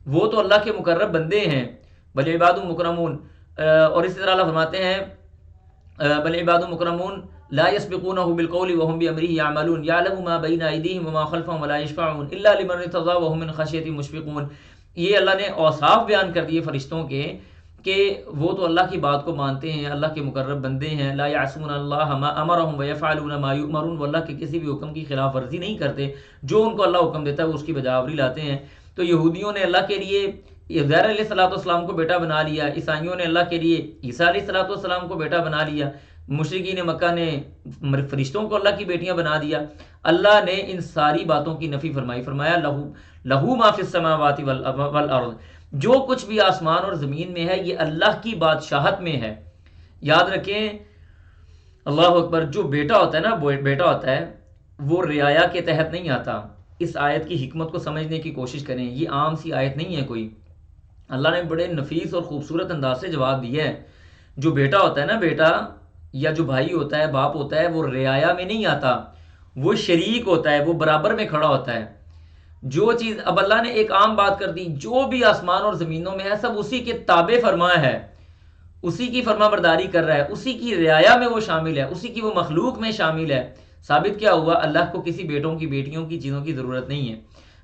وہ تو اللہ کے مقرب بندے ہیں، بل عباد مکرمون. اور اسی طرح اللہ فرماتے ہیں بل عباد مکرمون لا يسبقونه بالقول وهم بأمره يعملون يعلم ما بين أيديهم وما خلفهم ولا يشفعون إلا لمن ارتضى وهم من خشيته مشفقون. یہ اللہ نے اوصاف بیان کر دیے فرشتوں کے کہ وہ تو اللہ کی بات کو مانتے ہیں، اللہ کے مقرب بندے ہیں. لا يعصون اللہ ما امرهم ويفعلون ما يؤمرون، وہ اللہ کے کسی بھی حکم کی خلاف ورزی نہیں کرتے، جو ان کو اللہ حکم دیتا ہے وہ اس کی بجاوری لاتے ہیں. تو یہودیوں نے اللہ کے لیے عزیر علیہ السلام کو بیٹا بنا لیا، عیسائیوں نے اللہ کے لیے عیسیٰ علیہ السلام کو بیٹا بنا لیا، مشرکین مکہ نے فرشتوں کو اللہ کی بیٹیاں بنا دیا. اللہ نے ان ساری باتوں کی نفی فرمائی، فرمایا لہو ما فی السماوات والارض، جو کچھ بھی آسمان اور زمین میں ہے یہ اللہ کی بادشاہت میں ہے. یاد رکھیں اللہ اکبر، جو بیٹا ہوتا ہے نا، بیٹا ہوتا ہے وہ رعایا کے تحت نہیں آتا. اس آیت کی حکمت کو سمجھنے کی کوشش کریں، یہ عام سی آیت نہیں ہے کوئی. اللہ نے بڑے نفیس اور خوبصورت انداز سے جواب دیا ہے. جو بیٹا ہوتا ہے نا، بیٹا یا جو بھائی ہوتا ہے، باپ ہوتا ہے، وہ رعایا میں نہیں آتا، وہ شریک ہوتا ہے، وہ برابر میں کھڑا ہوتا ہے. جو چیز اب اللہ نے ایک عام بات کر دی، جو بھی آسمان اور زمینوں میں ہے سب اسی کے تابع فرما ہے، اسی کی فرما برداری کر رہا ہے، اسی کی رعایا میں وہ شامل ہے، اسی کی وہ مخلوق میں شامل ہے. ثابت کیا ہوا؟ اللہ کو کسی بیٹوں کی بیٹیوں کی چیزوں کی ضرورت نہیں ہے.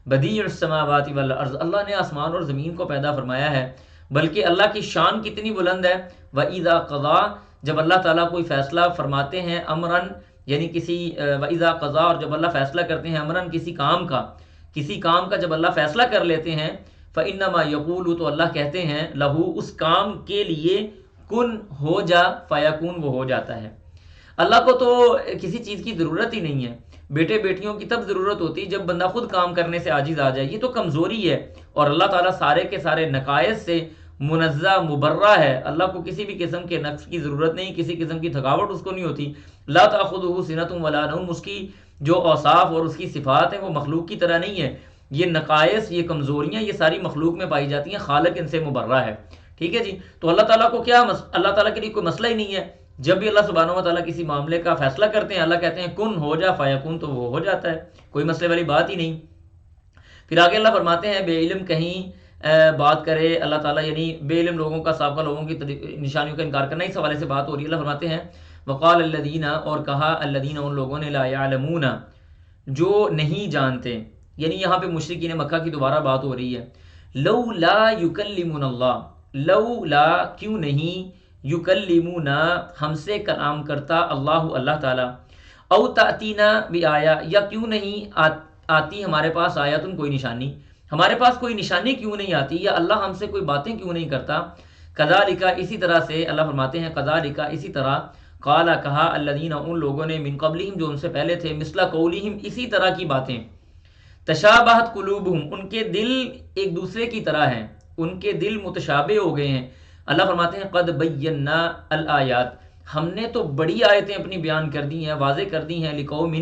بدیع السماوات والارض، اللہ نے آسمان اور زمین کو پیدا فرمایا ہے. بلکہ اللہ کی شان کتنی بلند ہے. وَإِذَا قَضَىٰ، جب اللہ تعالیٰ کوئی فیصلہ فرماتے ہیں، امراً یعنی کسی وَإِذَا قَضَىٰ، اور جب اللہ فیصلہ کرتے ہیں، امراً کسی کام کا جب اللہ فیصلہ کر لیتے ہیں، فَإِنَّمَا يَقُولُ، تو اللہ کہتے ہیں، لہو، اس کام کے لیے، کن، ہو جا، فیکون، وہ ہو جاتا ہے. اللہ کو تو کسی چیز کی ضرورت ہی نہیں ہے. بیٹے بیٹیوں کی تب ضرورت ہوتی ہے جب بندہ خود کام کرنے سے عاجز آ جائے، یہ تو کمزوری ہے. اور اللہ تعالیٰ سارے کے سارے نقائص سے منزہ مبرہ ہے. اللہ کو کسی بھی قسم کے نقص کی ضرورت نہیں، کسی قسم کی تھکاوٹ اس کو نہیں ہوتی. لا تأخذہ سنۃ ولا نوم، اس کی جو اوصاف اور اس کی صفات ہیں وہ مخلوق کی طرح نہیں ہے. یہ نقائص، یہ کمزوریاں، یہ ساری مخلوق میں پائی جاتی ہیں، خالق ان سے مبرہ ہے. ٹھیک ہے جی. تو اللہ تعالیٰ کو کیا اللہ تعالیٰ کے لیے کوئی مسئلہ ہی نہیں ہے. جب بھی اللہ سبحانہ و تعالیٰ کسی معاملے کا فیصلہ کرتے ہیں، اللہ کہتے ہیں کن، ہو جا، فیکون، تو وہ ہو جاتا ہے. کوئی مسئلے والی بات ہی نہیں. پھر آگے اللہ فرماتے ہیں بے علم کہیں بات کرے اللہ تعالیٰ، یعنی بے علم لوگوں کا، سابقہ لوگوں کی نشانیوں کا انکار کرنا، اس حوالے سے بات ہو رہی ہے. اللہ فرماتے ہیں وقال الذین، اور کہا الذین، ان لوگوں نے، لا یعلمون، جو نہیں جانتے. یعنی یہاں پہ مشرکین مکہ کی دوبارہ بات ہو رہی ہے. لولا یکلمون اللہ، لولا، کیوں نہیں، یکلمون، ہم سے کلام کرتا اللہ تعالیٰ، او تأتینا بآیہ، یا کیوں نہیں آتی ہمارے پاس آیتن، کوئی نشانی، ہمارے پاس کوئی نشانی کیوں نہیں آتی، یا اللہ ہم سے کوئی باتیں کیوں نہیں کرتا. کذالک، اسی طرح سے اللہ فرماتے ہیں کذالک، اسی طرح، قال، کہا، الذین، ان لوگوں نے، من قبلہم، جو ان سے پہلے تھے، مثل قولہم، اسی طرح کی باتیں، تشابہت قلوبہم، ان کے دل ایک دوسرے کی طرح ہیں، ان کے دل متشابہ ہو گئے ہیں. اللہ فرماتے ہیں قد بینا الآیات، ہم نے تو بڑی آیتیں اپنی بیان کر دی ہیں، واضح کر دی ہیں، لقوم،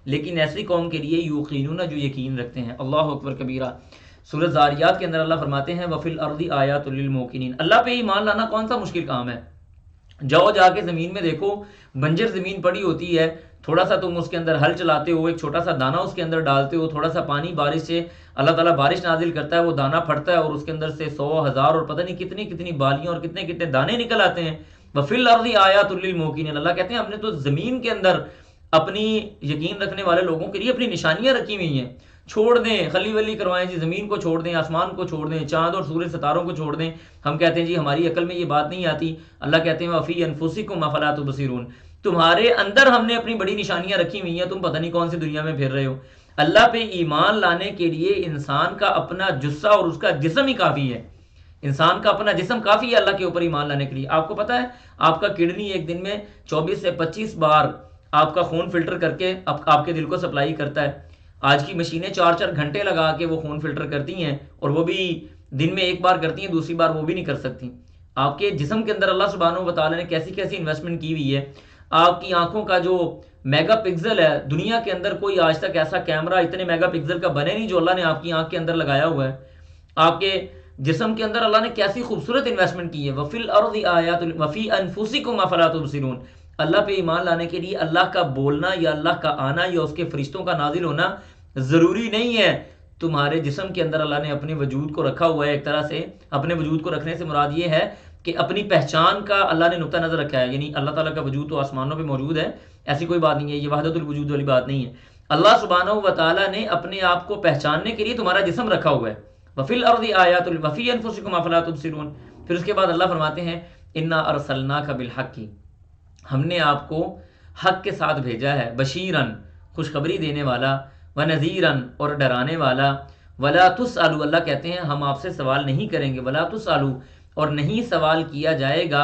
لیکن ایسی قوم کے لیے، یوقنون، جو یقین رکھتے ہیں. اللہ اکبر کبیرہ. سورۃ زاریات کے اندر اللہ فرماتے ہیں وفی الارض آیات للموقنین، اللہ پہ ایمان لانا کون سا مشکل کام ہے. جاؤ جا کے زمین میں دیکھو، بنجر زمین پڑی ہوتی ہے، تھوڑا سا تم اس کے اندر ہل چلاتے ہو، ایک چھوٹا سا دانہ اس کے اندر ڈالتے ہو، تھوڑا سا پانی، بارش سے اللہ تعالیٰ بارش نازل کرتا ہے، وہ دانہ پھٹتا ہے اور اس کے اندر سے 100 1000 اور پتہ نہیں کتنی کتنی بالیاں اور کتنے کتنے دانے نکل آتے ہیں. وفی الارض آیات للموقنین، اللہ کہتے ہیں ہم نے تو زمین کے اندر اپنی یقین رکھنے والے لوگوں کے لیے اپنی نشانیاں رکھی ہوئی ہیں. چھوڑ دیں، خلی ولی کروائیں جی، زمین کو چھوڑ دیں، آسمان کو چھوڑ دیں، چاند اور سورج ستاروں کو چھوڑ دیں. ہم کہتے ہیں جی ہماری عقل میں یہ بات نہیں آتی. اللہ کہتے ہیں وفی انفسکم افلا تبصرون، تمہارے اندر ہم نے اپنی بڑی نشانیاں رکھی ہوئی ہیں، تم پتہ نہیں کون سی دنیا میں پھر رہے ہو. اللہ پہ ایمان لانے کے لیے انسان کا اپنا جثہ اور اس کا جسم ہی کافی ہے. انسان کا اپنا جسم کافی ہے اللہ کے اوپر ایمان لانے کے لیے. آپ کو پتہ ہے آپ کا کڈنی ایک دن میں 24 سے 25 بار آپ کا خون فلٹر کر کے آپ کے دل کو سپلائی کرتا ہے. آج کی مشینیں 4 گھنٹے لگا کے وہ خون فلٹر کرتی ہیں، اور وہ بھی دن میں ایک بار کرتی ہیں، دوسری بار وہ بھی نہیں کر سکتی. آپ کے جسم کے اندر اللہ سبحانہ و تعالیٰ نے کیسی کیسی انویسٹمنٹ کی ہوئی ہے. آپ کی آنکھوں کا جو میگا پکسل ہے، دنیا کے اندر کوئی آج تک ایسا کیمرہ اتنے میگا پکسل کا بنے نہیں جو اللہ نے آپ کی آنکھ کے اندر لگایا ہوا ہے. آپ کے جسم کے اندر اللہ نے کیسی خوبصورت انویسٹمنٹ کی ہے. وفی الارض آیات وفی انفسکم افلا تبصرون. اللہ پہ ایمان لانے کے لیے اللہ کا بولنا یا اللہ کا آنا یا اس کے فرشتوں کا نازل ہونا ضروری نہیں ہے. تمہارے جسم کے اندر اللہ نے اپنے وجود کو رکھا ہوا ہے. ایک طرح سے اپنے وجود کو رکھنے سے مراد یہ ہے کہ اپنی پہچان کا اللہ نے نقطہ نظر رکھا ہے، یعنی اللہ تعالیٰ کا وجود تو آسمانوں پہ موجود ہے، ایسی کوئی بات نہیں ہے، یہ وحدت الوجود والی بات نہیں ہے۔ اللہ سبحانہ و تعالیٰ نے اپنے آپ کو پہچاننے کے لیے تمہارا جسم رکھا ہوا ہے، وفی الارض آیات وفی انفسکم افلا تبصرون۔ پھر اس کے بعد اللہ فرماتے ہیں انا ارسلناک بالحق، ہم نے آپ کو حق کے ساتھ بھیجا ہے، بشیرن خوشخبری دینے والا، ونذیرن اور ڈرانے والا، ولا تسألوا اللہ کہتے ہیں ہم آپ سے سوال نہیں کریں گے، ولا تسألوا اور نہیں سوال کیا جائے گا،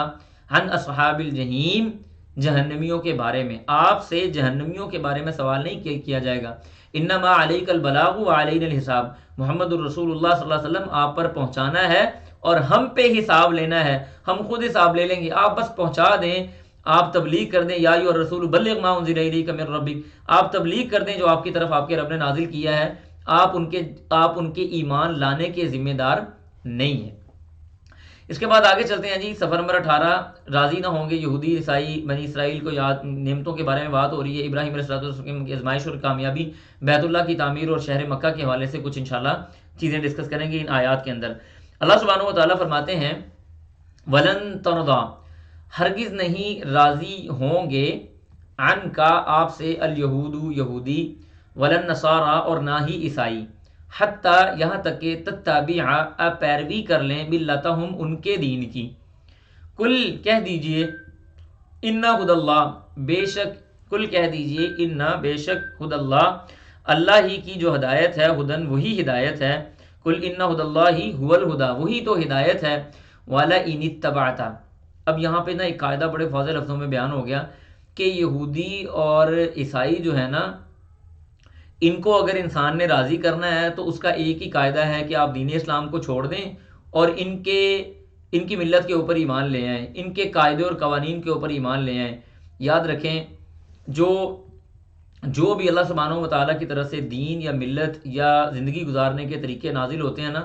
عن اصحاب الجحیم جہنمیوں کے بارے میں، آپ سے جہنمیوں کے بارے میں سوال نہیں کیا جائے گا۔ انما علیک البلاغ وعلینا الحساب، محمد الرسول اللہ صلی اللہ علیہ وسلم آپ پر پہنچانا ہے اور ہم پہ حساب لینا ہے، ہم خود حساب لے لیں گے، آپ بس پہنچا دیں، آپ تبلیغ کر دیں، یا ایھا الرسول بلغ ما انزل الیک من ربک، آپ تبلیغ کر دیں جو آپ کی طرف آپ کے رب نے نازل کیا ہے، آپ ان کے ایمان لانے کے ذمہ دار نہیں ہیں۔ اس کے بعد آگے چلتے ہیں جی، صفحہ نمبر 18، راضی نہ ہوں گے یہودی عیسائی بنی اسرائیل کو یاد نعمتوں کے بارے میں بات ہو رہی ہے، ابراہیم علیہ السلام کی آزمائش اور کامیابی، بیت اللہ کی تعمیر اور شہر مکہ کے حوالے سے کچھ انشاءاللہ چیزیں ڈسکس کریں گے ان آیات کے اندر۔ اللہ سبحانہ و تعالیٰ فرماتے ہیں ولن ترضی، ہرگز نہیں راضی ہوں گے، عن کا آپ سے، الیہود یہودی، ولن نصارا اور نہ ہی عیسائی، حتیٰ یہاں تک کہ تتبع پیروی کر لیں، ملتہم ان کے دین کی، کل کہہ دیجئے، انا ہد اللہ بے شک، کل کہہ دیجئے انا بے شک، ہد اللہ اللہ ہی کی جو ہدایت ہے، ہدن وہی ہدایت ہے، کل انا ہد اللہ هو الہدا وہی تو ہدایت ہے، والا ان اتبعت، اب یہاں پہ نا ایک قاعدہ بڑے واضح لفظوں میں بیان ہو گیا کہ یہودی اور عیسائی جو ہے نا، ان کو اگر انسان نے راضی کرنا ہے تو اس کا ایک ہی قاعدہ ہے کہ آپ دین اسلام کو چھوڑ دیں اور ان کی ملت کے اوپر ایمان لے آئیں، ان کے قاعدے اور قوانین کے اوپر ایمان لے آئیں۔ یاد رکھیں جو بھی اللہ سبحانہ و تعالیٰ کی طرف سے دین یا ملت یا زندگی گزارنے کے طریقے نازل ہوتے ہیں نا،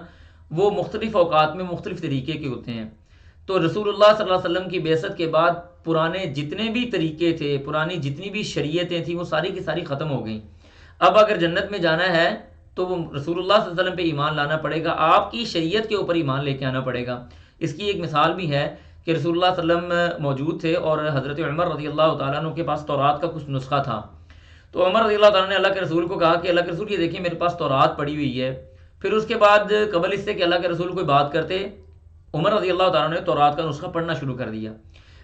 وہ مختلف اوقات میں مختلف طریقے کے ہوتے ہیں۔ تو رسول اللہ صلی اللہ علیہ وسلم کی بعثت کے بعد پرانے جتنے بھی طریقے تھے، پرانی جتنی بھی شریعتیں تھیں، وہ ساری کی ساری ختم ہو گئیں۔ اب اگر جنت میں جانا ہے تو وہ رسول اللہ صلی اللہ علیہ وسلم پہ ایمان لانا پڑے گا، آپ کی شریعت کے اوپر ایمان لے کے آنا پڑے گا۔ اس کی ایک مثال بھی ہے کہ رسول اللہ صلی اللہ علیہ وسلم موجود تھے اور حضرت عمر رضی اللہ تعالیٰ عنہ کے پاس تورات کا کچھ نسخہ تھا، تو عمر رضی اللہ تعالیٰ نے اللہ کے رسول کو کہا کہ اللہ کے رسول یہ دیکھیں میرے پاس تورات پڑی ہوئی ہے۔ پھر اس کے بعد قبل اس سے کہ اللہ کے رسول کوئی بات کرتے، عمر رضی اللہ تعالیٰ نے تورات کا نسخہ پڑھنا شروع کر دیا۔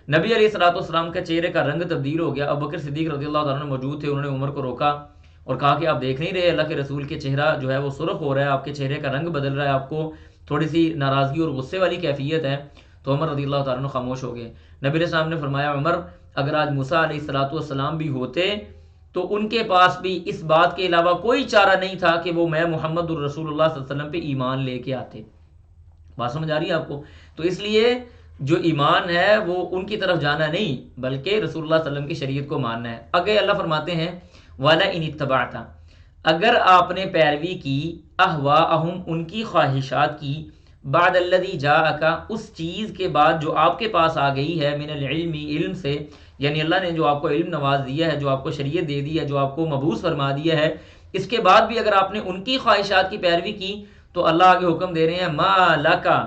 نبی علیہ الصلوۃ والسلام کا چہرے کا رنگ تبدیل ہو گیا۔ ابوبکر صدیق رضی اللہ تعالیٰ نے موجود تھے، انہوں نے عمر کو روکا اور کہا کہ آپ دیکھ نہیں رہے اللہ کے رسول کے چہرہ جو ہے وہ سرخ ہو رہا ہے، آپ کے چہرے کا رنگ بدل رہا ہے، آپ کو تھوڑی سی ناراضگی اور غصے والی کیفیت ہے۔ تو عمر رضی اللہ تعالیٰ عنہ خاموش ہو گئے۔ نبی علیہ السلام نے فرمایا عمر اگر آج موسیٰ علیہ الصلوۃ والسلام بھی ہوتے تو ان کے پاس بھی اس بات کے علاوہ کوئی چارہ نہیں تھا کہ وہ میں محمد الرسول اللہ صلی اللہ علیہ وسلم پہ ایمان لے کے آتے۔ بات سمجھ آ رہی ہے آپ کو؟ تو اس لیے جو ایمان ہے وہ ان کی طرف جانا نہیں بلکہ رسول اللہ صلی اللہ علیہ وسلم کی شریعت کو ماننا ہے۔ آگے اللہ فرماتے ہیں وَلَا إِنِ اتَّبَعْتَ، اگر آپ نے پیروی کی، اہواءہم ان کی خواہشات کی، بعد الذی جاءک اس چیز کے بعد جو آپ کے پاس آ گئی ہے، من العلم علم سے، یعنی اللہ نے جو آپ کو علم نواز دیا ہے، جو آپ کو شریعت دے دی ہے، جو آپ کو مبعوث فرما دیا ہے، اس کے بعد بھی اگر آپ نے ان کی خواہشات کی پیروی کی تو اللہ آگے حکم دے رہے ہیں ما لکا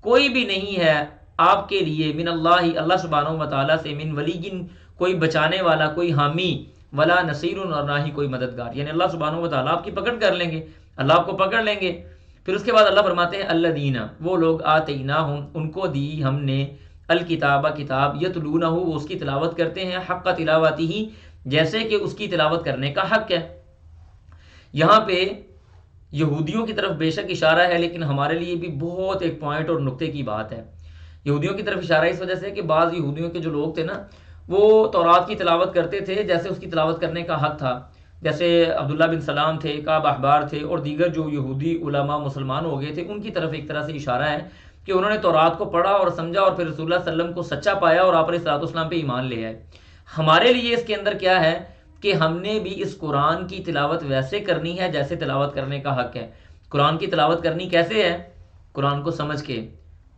کوئی بھی نہیں ہے آپ کے لیے، من اللہ اللہ سبحانہ و تعالیٰ سے، من ولی کوئی بچانے والا، کوئی حامی، ولا نصیر اور نہ ہی کوئی مددگار، یعنی اللہ سبحانہ و تعالیٰ آپ کی پکڑ کر لیں گے، اللہ آپ کو پکڑ لیں گے۔ پھر اس کے بعد اللہ فرماتے ہیں الذین وہ لوگ آتیناہم ان کو دی ہم نے، الکتاب کتاب، یتلونہ وہ اس کی تلاوت کرتے ہیں، حق تلاوتہ جیسے کہ اس کی تلاوت کرنے کا حق ہے۔ یہاں پہ یہودیوں کی طرف بے شک اشارہ ہے، لیکن ہمارے لیے بھی بہت ایک پوائنٹ اور نقطے کی بات ہے۔ یہودیوں کی طرف اشارہ اس وجہ سے کہ بعض یہودیوں کے جو لوگ تھے نا، وہ تورات کی تلاوت کرتے تھے جیسے اس کی تلاوت کرنے کا حق تھا، جیسے عبداللہ بن سلام تھے، کعب احبار تھے اور دیگر جو یہودی علماء مسلمان ہو گئے تھے، ان کی طرف ایک طرح سے اشارہ ہے کہ انہوں نے تورات کو پڑھا اور سمجھا اور پھر رسول اللہ صلی اللہ علیہ وسلم کو سچا پایا اور آپ علیہ الصلوۃ والسلام پہ ایمان لے آئے۔ ہمارے لیے اس کے اندر کیا ہے کہ ہم نے بھی اس قرآن کی تلاوت ویسے کرنی ہے جیسے تلاوت کرنے کا حق ہے۔ قرآن کی تلاوت کرنی کیسے ہے؟ قرآن کو سمجھ کے،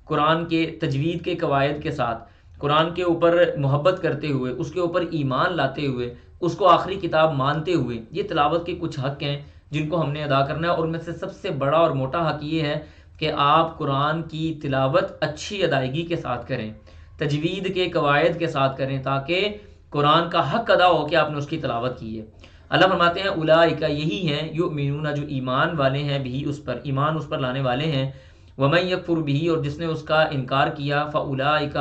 قرآن کے تجوید کے قواعد کے ساتھ، قرآن کے اوپر محبت کرتے ہوئے، اس کے اوپر ایمان لاتے ہوئے، اس کو آخری کتاب مانتے ہوئے۔ یہ تلاوت کے کچھ حق ہیں جن کو ہم نے ادا کرنا ہے، اور ان میں سے سب سے بڑا اور موٹا حق یہ ہے کہ آپ قرآن کی تلاوت اچھی ادائیگی کے ساتھ کریں، تجوید کے قواعد کے ساتھ کریں، تاکہ قرآن کا حق ادا ہو کہ آپ نے اس کی تلاوت کی ہے۔ اللہ فرماتے ہیں اولئک یہی ہیں یؤمنون جو ایمان والے ہیں، بھی اس پر ایمان اس پر لانے والے ہیں، ومن یکفر بھی اور جس نے اس کا انکار کیا، فاولئک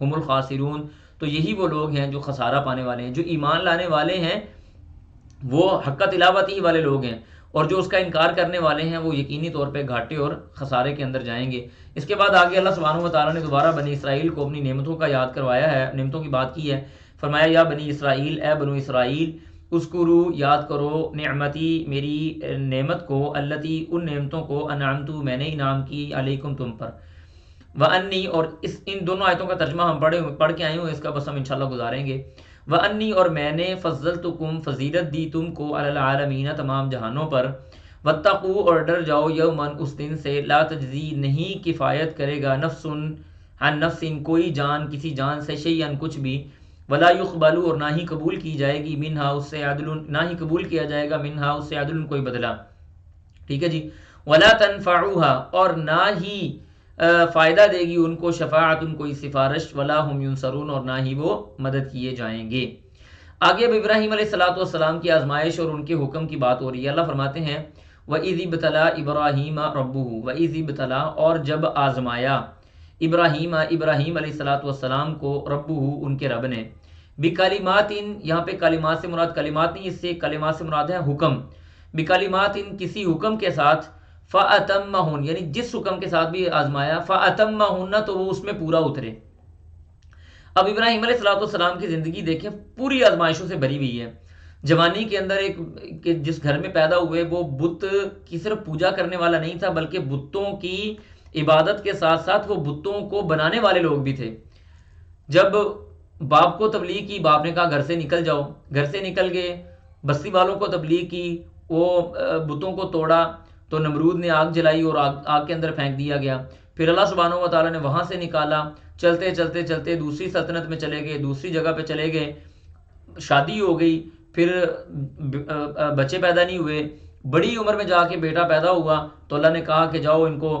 هم الخاسرون تو یہی وہ لوگ ہیں جو خسارہ پانے والے ہیں۔ جو ایمان لانے والے ہیں وہ حق تلاوت ہی والے لوگ ہیں، اور جو اس کا انکار کرنے والے ہیں وہ یقینی طور پہ گھاٹے اور خسارے کے اندر جائیں گے۔ اس کے بعد آگے اللہ سبحانہ و تعالیٰ نے دوبارہ بنی اسرائیل کو اپنی نعمتوں کا یاد کروایا ہے، نعمتوں کی بات کی ہے۔ فرمایا یا بنی اسرائیل، اے بنو اسرائیل، اذکروا یاد کرو نعمتی میری نعمت کو، التی ان نعمتوں کو، انعمت میں نے انعام کی، علیکم تم پر، وانی اور ان دونوں آیتوں کا ترجمہ ہم پڑھ کے آئے ہوں، اس کا بس ہم انشاءاللہ گزاریں گے۔ وانی اور میں نے فضلتکم فضیلت دی تم کو، علی العالمین تمام جہانوں پر، واتقوا اور ڈر جاؤ، یومن اس دن سے، لا تجزی نہیں کفایت کرے گا، نفس عن نفس کوئی جان کسی جان سے، شیئا کچھ بھی، ولا یقبل اور نہ ہی قبول کی جائے گی، منہا اس سے عدل نہ ہی قبول کیا جائے گا، منہا اس سے عدل کوئی بدلہ، ٹھیک ہے جی، ولا تنفعها اور نہ ہی فائدہ دے گی ان کو، شفاعت کوئی سفارش، ولا ہم ینصرون اور نہ ہی وہ مدد کیے جائیں گے۔ آگے اب ابراہیم علیہ السلام کی آزمائش اور ان کے حکم کی بات ہو رہی ہے۔ اللہ فرماتے ہیں وَإِذِ ابْتَلَىٰ إِبْرَاهِيمَ رَبُّهُ وَإِذِ ابْتَلَىٰ اور جب آزمایا، ابراہیم علیہ السلام کو، ربہ ان کے رب نے، بکلمات یہاں پہ کلمات سے مراد کلمات نہیں، اس سے کلمات سے مراد ہے حکم، بکلمات کسی حکم کے ساتھ، فَأَتَمَّهُنَّ یعنی جس حکم کے ساتھ بھی آزمایا، فَأَتَمَّهُنَّ تو وہ اس میں پورا اترے۔ اب ابراہیم علیہ السلام کی زندگی دیکھیں پوری آزمائشوں سے بھری ہوئی ہے۔ جوانی کے اندر کہ جس گھر میں پیدا ہوئے وہ بت کی صرف پوجا کرنے والا نہیں تھا، بلکہ بتوں کی عبادت کے ساتھ ساتھ وہ بتوں کو بنانے والے لوگ بھی تھے۔ جب باپ کو تبلیغ کی، باپ نے کہا گھر سے نکل جاؤ، گھر سے نکل گئے، بستی والوں کو تبلیغ کی، وہ بتوں کو توڑا تو نمرود نے آگ جلائی اور آگ کے اندر پھینک دیا گیا۔ پھر اللہ سبحانہ و تعالیٰ نے وہاں سے نکالا، چلتے چلتے چلتے دوسری سلطنت میں چلے گئے، دوسری جگہ پہ چلے گئے، شادی ہو گئی، پھر بچے پیدا نہیں ہوئے، بڑی عمر میں جا کے بیٹا پیدا ہوا تو اللہ نے کہا کہ جاؤ ان کو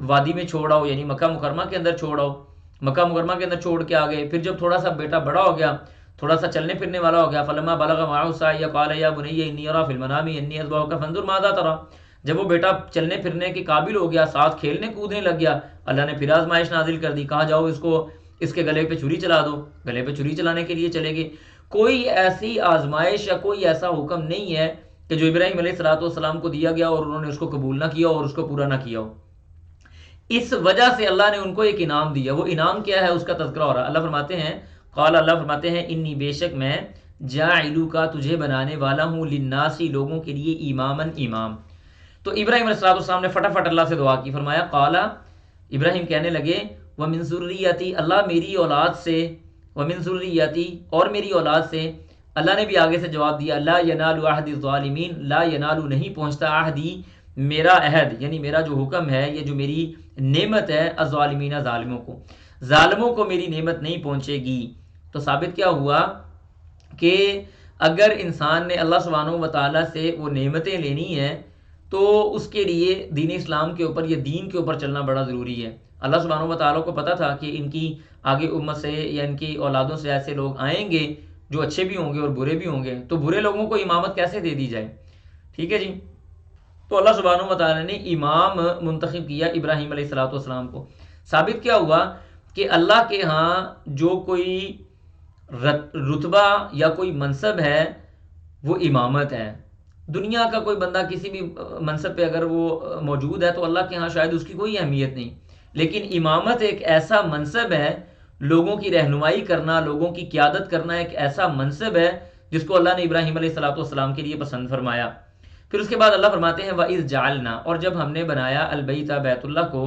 وادی میں چھوڑ آؤ، یعنی مکہ مکرمہ کے اندر چھوڑ آؤ، مکہ مکرمہ کے اندر چھوڑ کے آ گئے۔ پھر جب تھوڑا سا بیٹا بڑا ہو گیا، تھوڑا سا چلنے پھرنے والا ہو گیا، فلما بلغ معه السعي قال يا بني اني ارى في المنام اني اذبحك فانظر ماذا ترى، جب وہ بیٹا چلنے پھرنے کے قابل ہو گیا، ساتھ کھیلنے کودنے لگ گیا، اللہ نے پھر آزمائش نازل کر دی، کہا جاؤ اس کے گلے پہ چھری چلا دو، گلے پہ چھری چلانے کے لیے چلے گئے۔ کوئی ایسی آزمائش یا کوئی ایسا حکم نہیں ہے کہ جو ابراہیم علیہ السلام کو دیا گیا اور انہوں نے اس کو قبول نہ کیا اور اس کو پورا نہ کیا ہو۔ اس وجہ سے اللہ نے ان کو ایک انعام دیا، وہ انعام کیا ہے اس کا تذکرہ ہو رہا ہے۔ اللہ فرماتے ہیں قال، اللہ فرماتے ہیں انی بے شک میں، جاعلوکا تجھے بنانے والا ہوں، للناسی لوگوں کے لیے، اماماً امام۔ تو ابراہیم علیہ السلام نے فٹافٹ اللہ سے دعا کی، فرمایا قال ابراہیم کہنے لگے ومن ذریتی اللہ میری اولاد سے، ومن ذریتی اور میری اولاد سے۔ اللہ نے بھی آگے سے جواب دیا لا ینال عہد الظالمین، لا ینال نہیں پہنچتا عہدی میرا عہد، یعنی میرا جو حکم ہے، یہ جو میری نعمت ہے، الظالمین ظالموں کو، ظالموں کو میری نعمت نہیں پہنچے گی۔ تو ثابت کیا ہوا کہ اگر انسان نے اللہ سبحانہ و تعالیٰ سے وہ نعمتیں لینی ہیں تو اس کے لیے دین اسلام کے اوپر، یہ دین کے اوپر چلنا بڑا ضروری ہے۔ اللہ سبحانہ و تعالیٰ کو پتہ تھا کہ ان کی آگے امت سے یا ان کی اولادوں سے ایسے لوگ آئیں گے جو اچھے بھی ہوں گے اور برے بھی ہوں گے، تو برے لوگوں کو امامت کیسے دے دی جائے، ٹھیک ہے جی۔ تو اللہ سبحانہ و تعالیٰ نے امام منتخب کیا ابراہیم علیہ السلام کو۔ ثابت کیا ہوا کہ اللہ کے ہاں جو کوئی رتبہ یا کوئی منصب ہے وہ امامت ہے۔ دنیا کا کوئی بندہ کسی بھی منصب پہ اگر وہ موجود ہے تو اللہ کے ہاں شاید اس کی کوئی اہمیت نہیں، لیکن امامت ایک ایسا منصب ہے، لوگوں کی رہنمائی کرنا، لوگوں کی قیادت کرنا ایک ایسا منصب ہے جس کو اللہ نے ابراہیم علیہ السلام کے لیے پسند فرمایا۔ پھر اس کے بعد اللہ فرماتے ہیں وَإِذْ جَعَلْنَا اور جب ہم نے بنایا البیت بیت اللہ کو،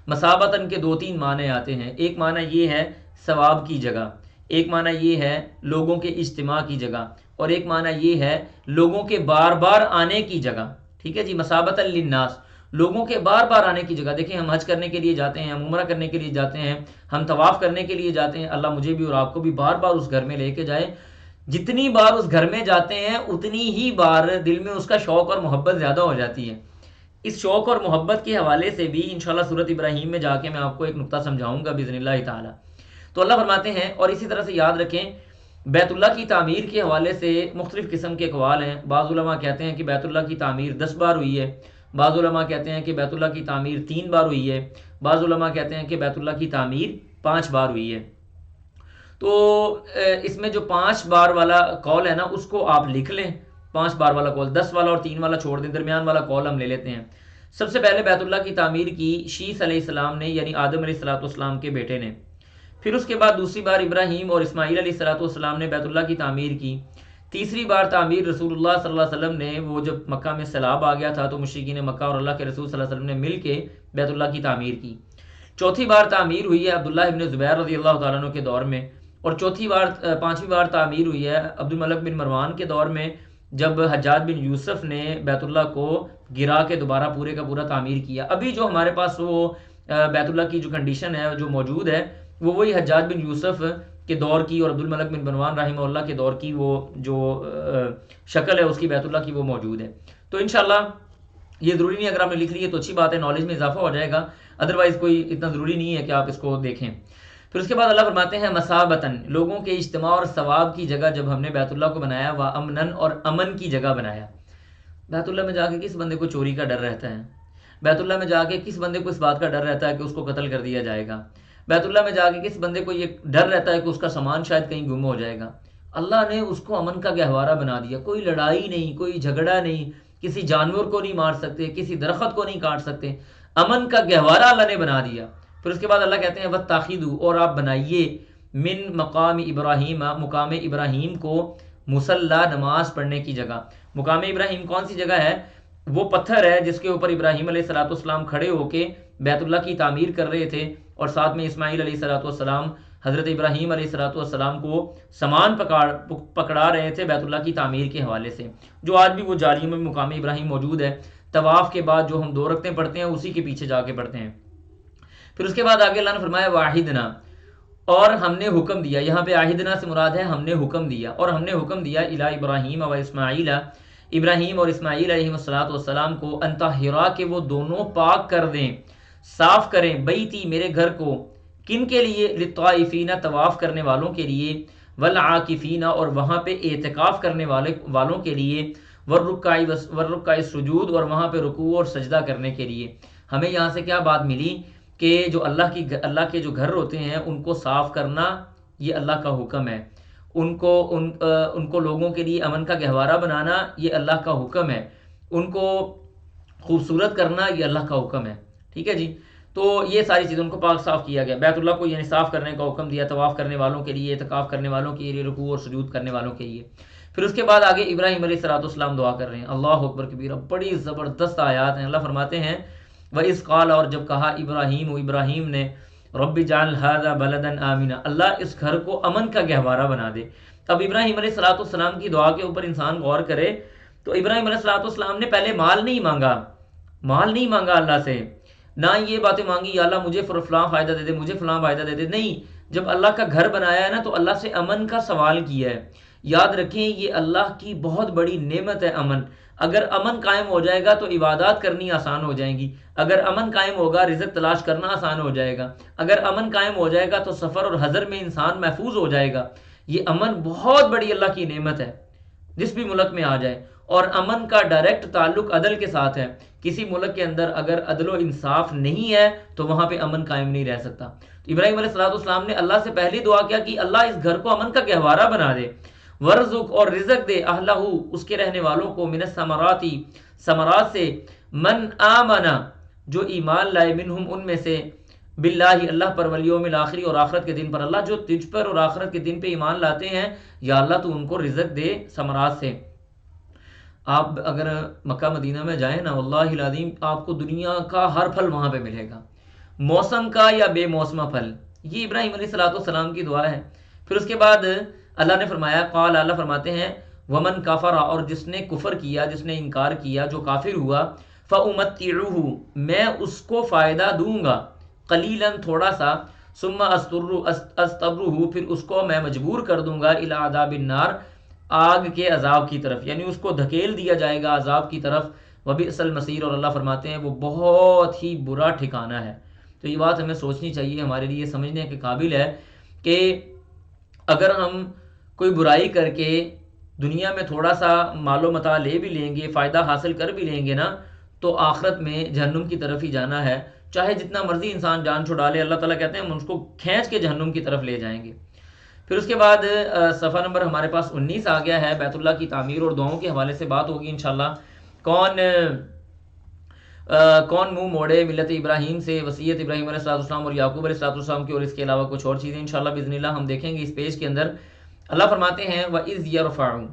مثابتاً کے دو تین معنی آتے ہیں۔ ایک معنی یہ ہے ثواب کی جگہ، ایک معنی یہ ہے لوگوں کے اجتماع کی جگہ، اور ایک معنی یہ ہے لوگوں کے بار بار آنے کی جگہ، ٹھیک ہے جی، مثابتاً للناس، لوگوں کے بار بار آنے کی جگہ۔ دیکھیں ہم حج کرنے کے لیے جاتے ہیں، ہم عمرہ کرنے کے لیے جاتے ہیں، ہم طواف کرنے کے لیے جاتے ہیں، اللہ مجھے بھی اور آپ کو بھی بار بار اس گھر میں لے کے جائے۔ جتنی بار اس گھر میں جاتے ہیں اتنی ہی بار دل میں اس کا شوق اور محبت زیادہ ہو جاتی ہے۔ اس شوق اور محبت کے حوالے سے بھی انشاءاللہ سورۃ ابراہیم میں جا کے میں آپ کو ایک نقطہ سمجھاؤں گا باذن اللہ تعالی. تو اللہ فرماتے ہیں، اور اسی طرح سے یاد رکھیں بیت اللہ کی تعمیر کے حوالے سے مختلف قسم کے اقوال ہیں. بعض علماء کہتے ہیں کہ بیت اللہ کی تعمیر 10 بار ہوئی ہے، بعض علماء کہتے ہیں کہ بیت اللہ کی تعمیر 3 بار ہوئی ہے، بعض علماء کہتے ہیں کہ بیت اللہ کی تعمیر 5 بار ہوئی ہے. تو اس میں جو 5 بار والا قول ہے نا اس کو آپ لکھ لیں. 5 بار والا قول، 10 والا اور 3 والا چھوڑ دیں، درمیان والا قول ہم لے لیتے ہیں. سب سے پہلے بیت اللہ کی تعمیر کی شیث علیہ السلام نے، یعنی آدم علیہ السلام کے بیٹے نے. پھر اس کے بعد دوسری بار ابراہیم اور اسماعیل علیہ السلام نے بیت اللہ کی تعمیر کی. تیسری بار تعمیر رسول اللہ صلی اللہ علیہ وسلم نے، وہ جب مکہ میں سیلاب آ گیا تھا تو مشرکین مکہ اور اللہ کے رسول صلی اللہ علیہ وسلم نے مل کے بیت اللہ کی تعمیر کی. چوتھی بار تعمیر ہوئی ہے عبداللہ ابن زبیر رضی اللہ تعالیٰ عنہ کے دور میں. اور پانچویں بار تعمیر ہوئی ہے عبد الملک بن مروان کے دور میں، جب حجاج بن یوسف نے بیت اللہ کو گرا کے دوبارہ پورے کا پورا تعمیر کیا. ابھی جو ہمارے پاس وہ بیت اللہ کی جو کنڈیشن ہے جو موجود ہے وہ وہی حجاج بن یوسف کے دور کی اور عبد الملک بن مروان رحمہ اللہ کے دور کی وہ جو شکل ہے اس کی بیت اللہ کی وہ موجود ہے. تو انشاءاللہ یہ ضروری نہیں، اگر آپ نے لکھ لی ہے تو اچھی بات ہے، نالج میں اضافہ ہو جائے گا، ادروائز کوئی اتنا ضروری نہیں ہے کہ آپ اس کو دیکھیں. پھر اس کے بعد اللہ فرماتے ہیں مثابتاً، لوگوں کے اجتماع اور ثواب کی جگہ جب ہم نے بیت اللہ کو بنایا، و امنن، اور امن کی جگہ بنایا. بیت اللہ میں جا کے کس بندے کو چوری کا ڈر رہتا ہے؟ بیت اللہ میں جا کے کس بندے کو اس بات کا ڈر رہتا ہے کہ اس کو قتل کر دیا جائے گا؟ بیت اللہ میں جا کے کس بندے کو یہ ڈر رہتا ہے کہ اس کا سامان شاید کہیں گم ہو جائے گا؟ اللہ نے اس کو امن کا گہوارہ بنا دیا. کوئی لڑائی نہیں، کوئی جھگڑا نہیں، کسی جانور کو نہیں مار سکتے، کسی درخت کو نہیں کاٹ سکتے، امن کا گہوارہ اللہ نے بنا دیا. پھر اس کے بعد اللہ کہتے ہیں وَاتَّخِذُوا، اور آپ بنائیے، من مقام ابراہیم، مقام ابراہیم کو، مصلی، نماز پڑھنے کی جگہ. مقام ابراہیم کون سی جگہ ہے؟ وہ پتھر ہے جس کے اوپر ابراہیم علیہ السلام کھڑے ہو کے بیت اللہ کی تعمیر کر رہے تھے، اور ساتھ میں اسماعیل علیہ السلام حضرت ابراہیم علیہ السلام کو سامان پکڑا رہے تھے بیت اللہ کی تعمیر کے حوالے سے، جو آج بھی وہ جالیوں میں مقام ابراہیم موجود ہے. طواف کے بعد جو ہم 2 رکعتیں پڑھتے ہیں اسی کے پیچھے جا کے پڑھتے ہیں. پھر اس کے بعد آگے اللہ نے فرمایا واحدنا، اور ہم نے حکم دیا. یہاں پہ آہدنا سے مراد ہے ہم نے حکم دیا، اور ہم نے حکم دیا الی ابراہیم و اسماعیل، ابراہیم اور اسماعیل علیہ السلام کو، ان طہرا، کہ وہ دونوں پاک کر دیں، صاف کریں، بیتی، میرے گھر کو. کن کے لیے؟ للطائفین، طواف کرنے والوں کے لیے، والعاکفین، اور وہاں پہ اعتکاف کرنے والوں کے لیے، والرکع السجود، اور وہاں پہ رکوع اور سجدہ کرنے کے لیے. ہمیں یہاں سے کیا بات ملی کہ جو اللہ کے جو گھر ہوتے ہیں ان کو صاف کرنا یہ اللہ کا حکم ہے، ان کو لوگوں کے لیے امن کا گہوارہ بنانا یہ اللہ کا حکم ہے، ان کو خوبصورت کرنا یہ اللہ کا حکم ہے. ٹھیک ہے جی. تو یہ ساری چیزیں ان کو پاک صاف کیا گیا. بیت اللہ کو یعنی صاف کرنے کا حکم دیا، طواف کرنے والوں کے لیے، اعتکاف کرنے والوں کے لیے، رکوع اور سجود کرنے والوں کے لیے. پھر اس کے بعد آگے ابراہیم علیہ السلام دعا کر رہے ہیں. اللہ اکبر کبیرہ، بڑی زبردست آیات ہیں. اللہ فرماتے ہیں وَإِذْ قَالَ، اور جب کہا ابراہیم نے، رب اجعل هَذَا بَلَدًا آمِنًا، اللہ اس گھر کو امن کا گہوارہ بنا دے. اب ابراہیم علیہ السلام کی دعا کے اوپر انسان غور کرے تو ابراہیم علیہ السلام نے پہلے مال نہیں مانگا اللہ سے، نہ یہ باتیں مانگی یا اللہ مجھے فلاں فائدہ دے دے، مجھے فلاں فائدہ دے دے. نہیں، جب اللہ کا گھر بنایا ہے نا تو اللہ سے امن کا سوال کیا ہے. یاد رکھیں یہ اللہ کی بہت بڑی نعمت ہے امن. اگر امن قائم ہو جائے گا تو عبادات کرنی آسان ہو جائیں گی، اگر امن قائم ہوگا رزق تلاش کرنا آسان ہو جائے گا، اگر امن قائم ہو جائے گا تو سفر اور حضر میں انسان محفوظ ہو جائے گا. یہ امن بہت بڑی اللہ کی نعمت ہے جس بھی ملک میں آ جائے. اور امن کا ڈائریکٹ تعلق عدل کے ساتھ ہے. کسی ملک کے اندر اگر عدل و انصاف نہیں ہے تو وہاں پہ امن قائم نہیں رہ سکتا. تو ابراہیم علیہ السلام نے اللہ سے پہلی دعا کیا کہ اللہ اس گھر کو امن کا گہوارہ بنا دے، ورزق، اور رزق دے، اہلہ، اس کے رہنے والوں کو، من الثمرات، ثمرات سے، من آمنا، جو ایمان لائے، منہم، ان میں سے، باللہ، اللہ پر، والیوم الآخر، اور آخرت کے دن پر. اللہ جو تجھ پر اور آخرت کے دن پہ ایمان لاتے ہیں یا اللہ تو ان کو رزق دے ثمرات سے. آپ اگر مکہ مدینہ میں جائیں نا، واللہ العظیم آپ کو دنیا کا ہر پھل وہاں پہ ملے گا، موسم کا یا بے موسمہ پھل. یہ ابراہیم علیہ السلام کی دعا ہے. پھر اس کے بعد اللہ نے فرمایا، قال، اللہ فرماتے ہیں، ومن کفر، اور جس نے کفر کیا، جس نے انکار کیا، جو کافر ہوا، فأمتعه، میں اس کو فائدہ دوں گا، قلیلا، تھوڑا سا، ثم استبرہ، پھر اس کو میں مجبور کر دوں گا، الی عذاب النار، آگ کے عذاب کی طرف، یعنی اس کو دھکیل دیا جائے گا عذاب کی طرف. وبئس المصیر، اور اللہ فرماتے ہیں وہ بہت ہی برا ٹھکانہ ہے۔ تو یہ بات ہمیں سوچنی چاہیے، ہمارے لیے سمجھنے کے قابل ہے کہ اگر ہم کوئی برائی کر کے دنیا میں تھوڑا سا مال و متاع لے بھی لیں گے، فائدہ حاصل کر بھی لیں گے نا، تو آخرت میں جہنم کی طرف ہی جانا ہے۔ چاہے جتنا مرضی انسان جان چھڑا لے، اللہ تعالیٰ کہتے ہیں ہم اس کو کھینچ کے جہنم کی طرف لے جائیں گے۔ پھر اس کے بعد صفحہ نمبر ہمارے پاس 19 آ گیا ہے، بیت اللہ کی تعمیر اور دعاؤں کے حوالے سے بات ہوگی انشاءاللہ۔ کون منہ موڑے ملت ابراہیم سے، وصیت ابراہیم علیہ السلام اور یعقوب علیہ السلام کی، اور اس کے علاوہ کچھ اور چیزیں انشاءاللہ باذن اللہ ہم دیکھیں گے اس پیج کے اندر۔ اللہ فرماتے ہیں وَإِذْ يَرْفَعُ،